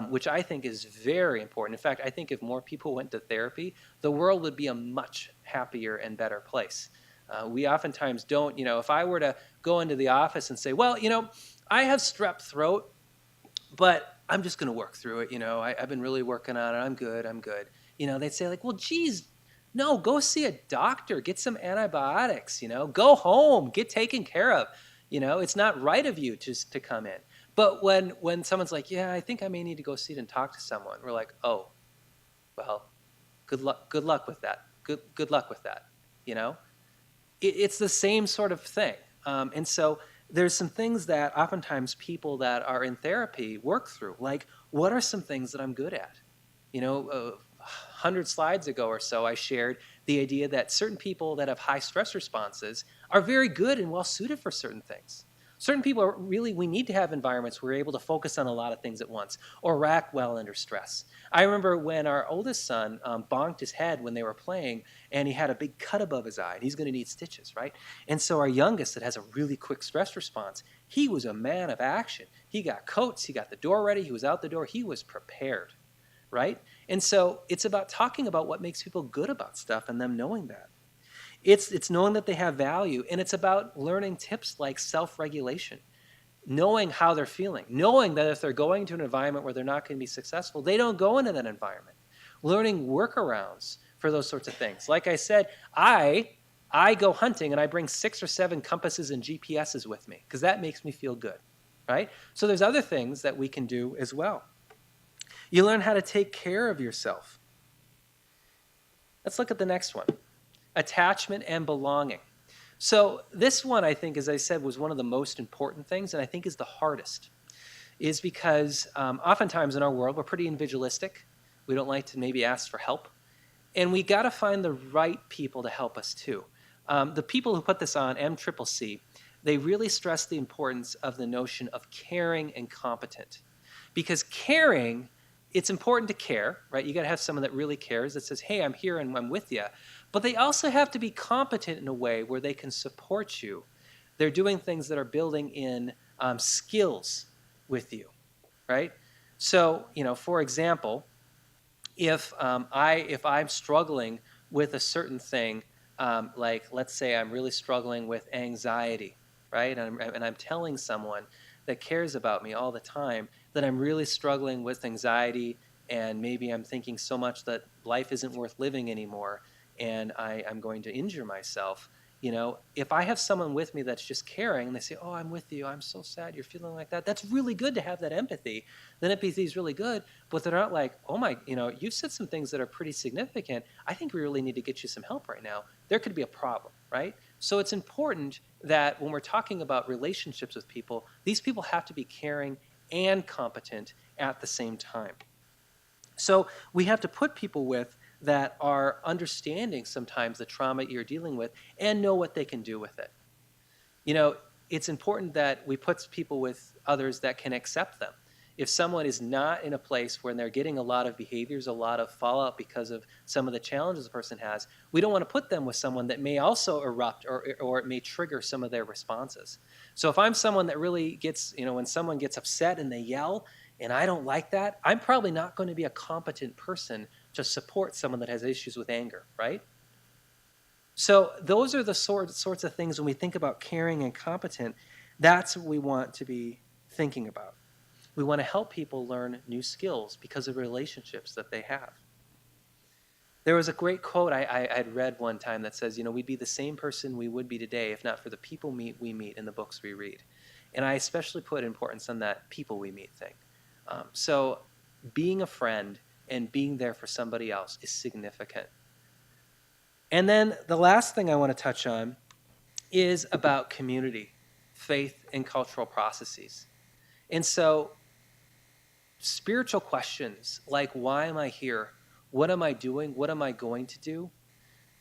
which I think is very important. In fact, I think if more people went to therapy, the world would be a much happier and better place. We oftentimes don't, if I were to go into the office and say, well, I have strep throat, but I'm just going to work through it. I've been really working on it. I'm good. I'm good. They'd say like, well, geez, no, go see a doctor, get some antibiotics, go home, get taken care of. It's not right of you to come in. But when someone's like, yeah, I think I may need to go see it and talk to someone, we're like, oh, well, good luck with that. Good luck with that. You know, it's the same sort of thing. And so there's some things that oftentimes people that are in therapy work through. Like, what are some things that I'm good at? 100 slides ago or so, I shared the idea that certain people that have high stress responses are very good and well suited for certain things. Certain people are really, we need to have environments where we're able to focus on a lot of things at once or react well under stress. I remember when our oldest son bonked his head when they were playing, and he had a big cut above his eye, and he's going to need stitches, right? And so our youngest, that has a really quick stress response, he was a man of action. He got coats, he got the door ready, he was out the door, he was prepared, right? And so it's about talking about what makes people good about stuff and them knowing that. It's knowing that they have value, and it's about learning tips like self-regulation, knowing how they're feeling, knowing that if they're going to an environment where they're not going to be successful, they don't go into that environment. Learning workarounds for those sorts of things. Like I said, I go hunting and I bring 6 or 7 compasses and GPSs with me because that makes me feel good, right? So there's other things that we can do as well. You learn how to take care of yourself. Let's look at the next one. Attachment and belonging. So this one, I think, as I said, was one of the most important things, and I think is the hardest, is because oftentimes in our world, we're pretty individualistic. We don't like to maybe ask for help. And we got to find the right people to help us too. The people who put this on, MCCC, they really stress the importance of the notion of caring and competent. Because caring, it's important to care, right? You got to have someone that really cares, that says, hey, I'm here and I'm with you. But they also have to be competent in a way where they can support you. They're doing things that are building in skills with you, right? So, for example, if I'm struggling with a certain thing, like let's say I'm really struggling with anxiety, right? And I'm telling someone that cares about me all the time that I'm really struggling with anxiety, and maybe I'm thinking so much that life isn't worth living anymore, and I'm going to injure myself. If I have someone with me that's just caring, and they say, oh, I'm with you, I'm so sad you're feeling like that, that's really good to have that empathy. Then empathy is really good, but they're not like, oh my, you've said some things that are pretty significant. I think we really need to get you some help right now. There could be a problem, right? So it's important that when we're talking about relationships with people, these people have to be caring and competent at the same time. So we have to put people with that are understanding sometimes the trauma you're dealing with and know what they can do with it. It's important that we put people with others that can accept them. If someone is not in a place where they're getting a lot of behaviors, a lot of fallout because of some of the challenges the person has, we don't want to put them with someone that may also erupt or it may trigger some of their responses. So if I'm someone that really gets, when someone gets upset and they yell, and I don't like that, I'm probably not going to be a competent person to support someone that has issues with anger, right? So those are the sorts of things when we think about caring and competent, that's what we want to be thinking about. We want to help people learn new skills because of relationships that they have. There was a great quote I had read one time that says, we'd be the same person we would be today if not for the people we meet in the books we read. And I especially put importance on that people we meet thing. So being a friend and being there for somebody else is significant. And then the last thing I want to touch on is about community, faith, and cultural processes. And so spiritual questions like, why am I here? What am I doing? What am I going to do?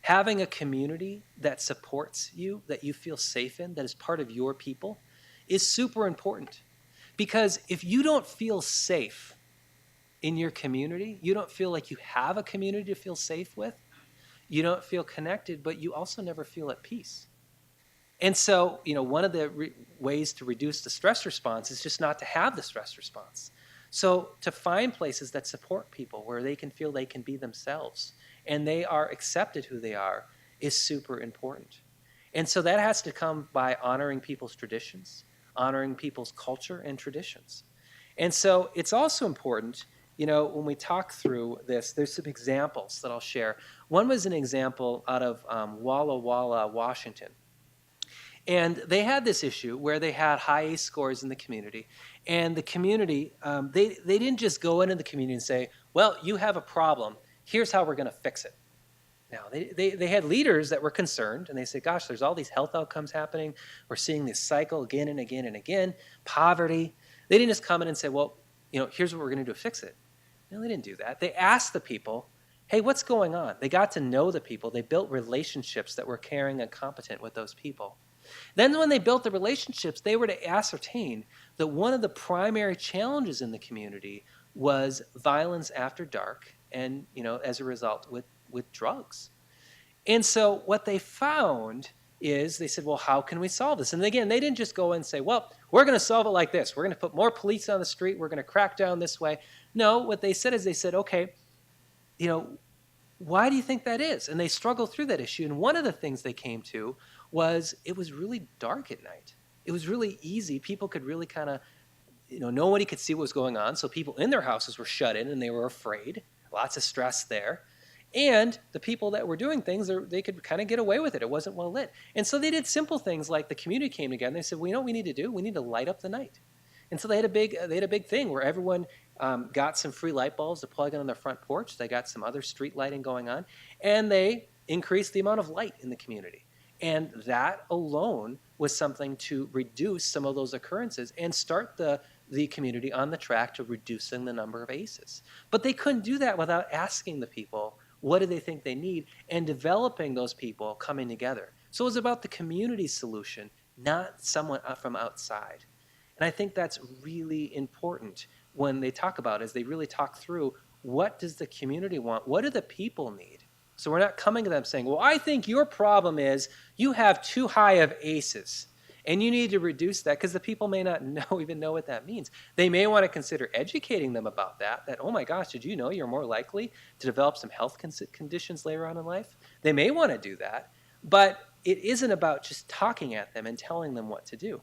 Having a community that supports you, that you feel safe in, that is part of your people, is super important. Because if you don't feel safe in your community, you don't feel like you have a community to feel safe with, you don't feel connected, but you also never feel at peace. And so, one of the ways to reduce the stress response is just not to have the stress response. So to find places that support people where they can feel they can be themselves and they are accepted who they are is super important. And so that has to come by honoring people's traditions, honoring people's culture and traditions. And so it's also important, when we talk through this, there's some examples that I'll share. One was an example out of Walla Walla, Washington. And they had this issue where they had high ACE scores in the community. And the community, they didn't just go into the community and say, well, you have a problem. Here's how we're going to fix it. Now, they had leaders that were concerned, and they said, gosh, there's all these health outcomes happening. We're seeing this cycle again and again and again, poverty. They didn't just come in and say, well, here's what we're going to do to fix it. No, they didn't do that. They asked the people, hey, what's going on? They got to know the people. They built relationships that were caring and competent with those people. Then when they built the relationships, they were to ascertain that one of the primary challenges in the community was violence after dark and, as a result, with drugs. And so what they found is they said, well, how can we solve this? And again, they didn't just go and say, well, we're going to solve it like this. We're going to put more police on the street. We're going to crack down this way. No, what they said is they said, okay, why do you think that is? And they struggled through that issue. And one of the things they came to was it was really dark at night. It was really easy. People could really kind of, nobody could see what was going on. So people in their houses were shut in and they were afraid. Lots of stress there. And the people that were doing things, they could kind of get away with it. It wasn't well lit. And so they did simple things like the community came together and they said, well, what we need to do? We need to light up the night. And so they had a big thing where everyone got some free light bulbs to plug in on their front porch. They got some other street lighting going on. And they increased the amount of light in the community. And that alone was something to reduce some of those occurrences and start the community on the track to reducing the number of ACEs. But they couldn't do that without asking the people, what do they think they need, and developing those people coming together. So it was about the community solution, not someone from outside. And I think that's really important when they talk about it, is they really talk through what does the community want? What do the people need? So we're not coming to them saying, well, I think your problem is you have too high of ACEs and you need to reduce that, because the people may not even know what that means. They may want to consider educating them about that, oh my gosh, did you know you're more likely to develop some health conditions later on in life? They may want to do that, but it isn't about just talking at them and telling them what to do.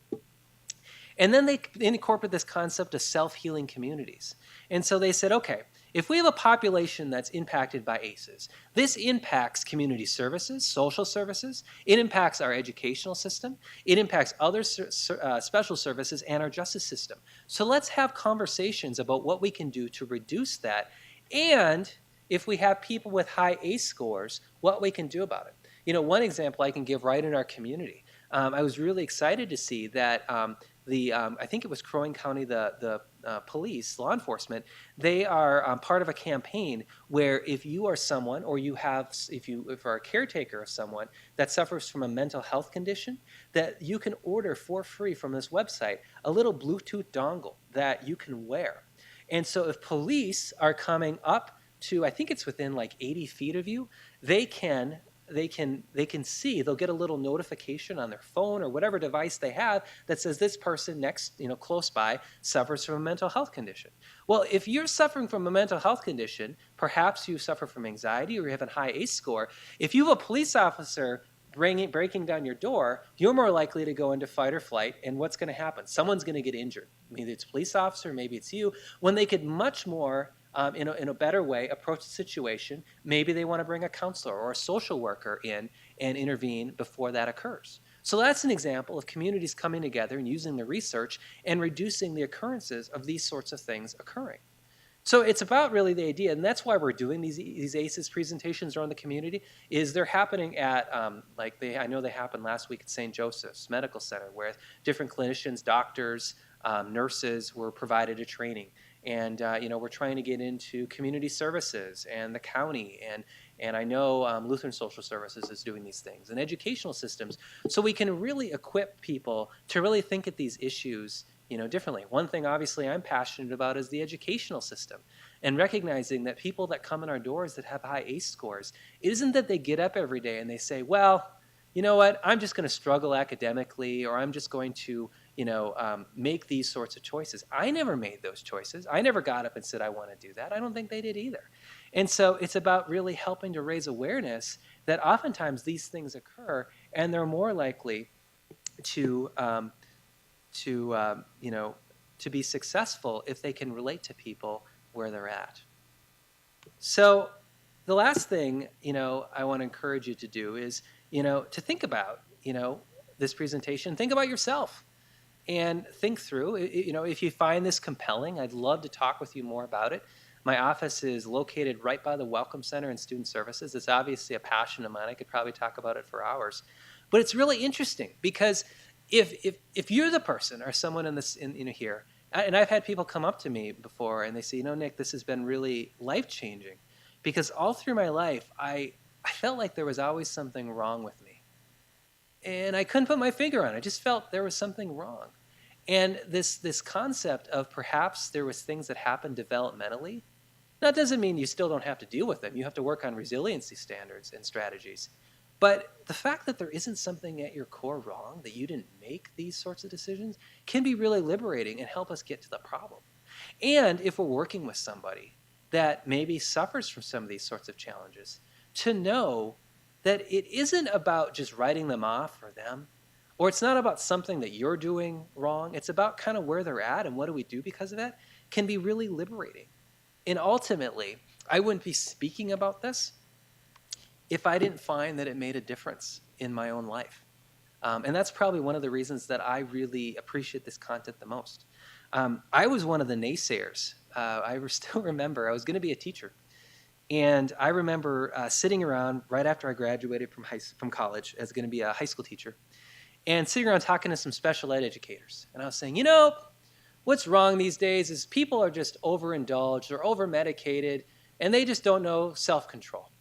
And then they incorporate this concept of self-healing communities. And so they said, okay, if we have a population that's impacted by ACEs, this impacts community services, social services, it impacts our educational system, it impacts other special services and our justice system. So let's have conversations about what we can do to reduce that. And if we have people with high ACE scores, what we can do about it. One example I can give right in our community. I was really excited to see that I think it was Crow Wing County, the police, law enforcement, they are part of a campaign where if you are someone, or if you are a caretaker of someone that suffers from a mental health condition, that you can order for free from this website a little Bluetooth dongle that you can wear. And so if police are coming up to, I think it's within like 80 feet of you, they can see, they'll get a little notification on their phone or whatever device they have that says this person next, close by suffers from a mental health condition. Well, if you're suffering from a mental health condition, perhaps you suffer from anxiety or you have a high ACE score, if you have a police officer breaking down your door, you're more likely to go into fight or flight, and what's going to happen? Someone's going to get injured. Maybe it's a police officer, maybe it's you, when they could much more in a better way approach the situation. Maybe they want to bring a counselor or a social worker in and intervene before that occurs. So that's an example of communities coming together and using the research and reducing the occurrences of these sorts of things occurring. So it's about really the idea, and that's why we're doing these ACES presentations around the community, is they're happening at, I know they happened last week at St. Joseph's Medical Center, where different clinicians, doctors, nurses were provided a training. And we're trying to get into community services and the county, and I know Lutheran Social Services is doing these things, and educational systems, so we can really equip people to really think at these issues differently. One thing obviously I'm passionate about is the educational system, and recognizing that people that come in our doors that have high ACE scores, it isn't that they get up every day and they say, well, you know what, I'm just going to struggle academically, or I'm just going to make these sorts of choices. I never made those choices. I never got up and said, I want to do that. I don't think they did either. And so it's about really helping to raise awareness that oftentimes these things occur, and they're more likely to, to you know, to be successful if they can relate to people where they're at. So the last thing, I want to encourage you to do is, to think about, this presentation, think about yourself and think through, if you find this compelling, I'd love to talk with you more about it. My office is located right by the Welcome Center and Student Services. It's obviously a passion of mine. I could probably talk about it for hours, but it's really interesting because if you're the person or someone here, and I've had people come up to me before and they say, Nick, this has been really life changing, because all through my life I felt like there was always something wrong with me, and I couldn't put my finger on it. I just felt there was something wrong. And this concept of perhaps there was things that happened developmentally. Now, it doesn't mean you still don't have to deal with them. You have to work on resiliency standards and strategies. But the fact that there isn't something at your core wrong, that you didn't make these sorts of decisions, can be really liberating and help us get to the problem. And if we're working with somebody that maybe suffers from some of these sorts of challenges, to know that it isn't about just writing them off for them, or it's not about something that you're doing wrong. It's about kind of where they're at and what do we do because of that, can be really liberating. And ultimately, I wouldn't be speaking about this if I didn't find that it made a difference in my own life. And that's probably one of the reasons that I really appreciate this content the most. I was one of the naysayers. I still remember I was going to be a teacher. And I remember sitting around right after I graduated from college as going to be a high school teacher, and sitting around talking to some special ed educators. And I was saying, what's wrong these days is people are just overindulged or over-medicated, and they just don't know self-control.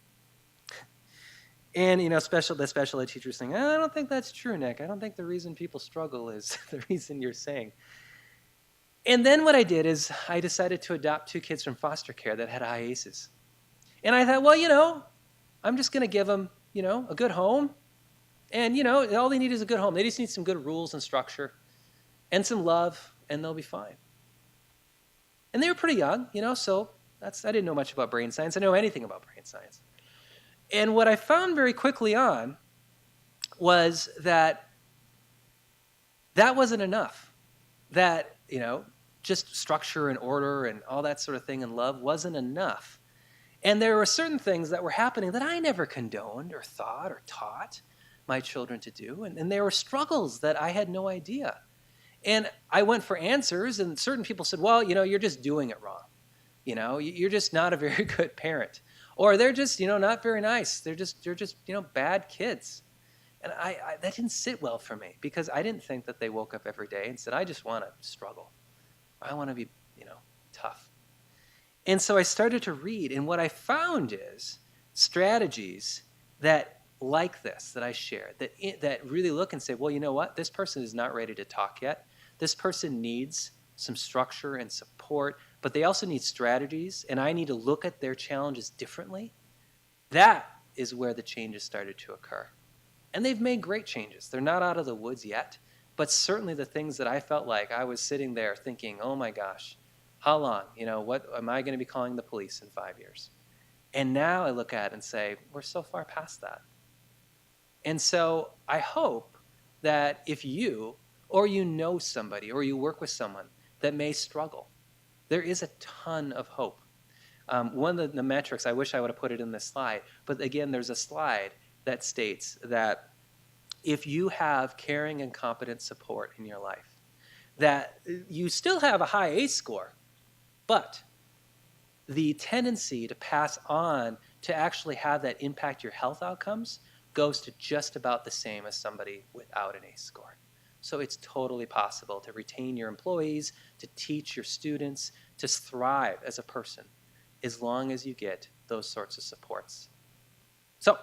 And, the special ed teacher saying, I don't think that's true, Nick. I don't think the reason people struggle is the reason you're saying. And then what I did is I decided to adopt 2 kids from foster care that had high ACEs. And I thought, well, I'm just going to give them, a good home. And, all they need is a good home. They just need some good rules and structure and some love, and they'll be fine. And they were pretty young, so I didn't know much about brain science. I didn't know anything about brain science. And what I found very quickly on was that wasn't enough. That, just structure and order and all that sort of thing and love wasn't enough. And there were certain things that were happening that I never condoned or thought or taught my children to do. And there were struggles that I had no idea. And I went for answers, and certain people said, well, you're just doing it wrong. You're just not a very good parent. Or they're just, not very nice. They're just bad kids. And I that didn't sit well for me, because I didn't think that they woke up every day and said, I just want to struggle. I want to be, tough. And so I started to read, and what I found is strategies that, like this, that I shared, that really look and say, well, you know what? This person is not ready to talk yet. This person needs some structure and support, but they also need strategies, and I need to look at their challenges differently. That is where the changes started to occur. And they've made great changes. They're not out of the woods yet, but certainly the things that I felt like I was sitting there thinking, oh my gosh, how long? What am I going to be calling the police in 5 years? And now I look at it and say, we're so far past that. And so I hope that if you, or somebody, or you work with someone that may struggle, there is a ton of hope. One of the metrics, I wish I would have put it in this slide, but again, there's a slide that states that if you have caring and competent support in your life, that you still have a high ACE score, but the tendency to pass on to actually have that impact your health outcomes goes to just about the same as somebody without an ACE score. So it's totally possible to retain your employees, to teach your students, to thrive as a person, as long as you get those sorts of supports. So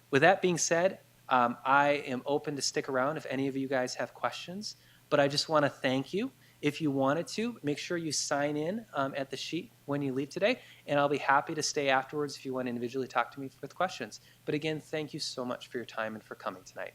with that being said, I am open to stick around if any of you guys have questions, but I just want to thank you. If you wanted to, make sure you sign in at the sheet when you leave today, and I'll be happy to stay afterwards if you want to individually talk to me with questions. But again, thank you so much for your time and for coming tonight.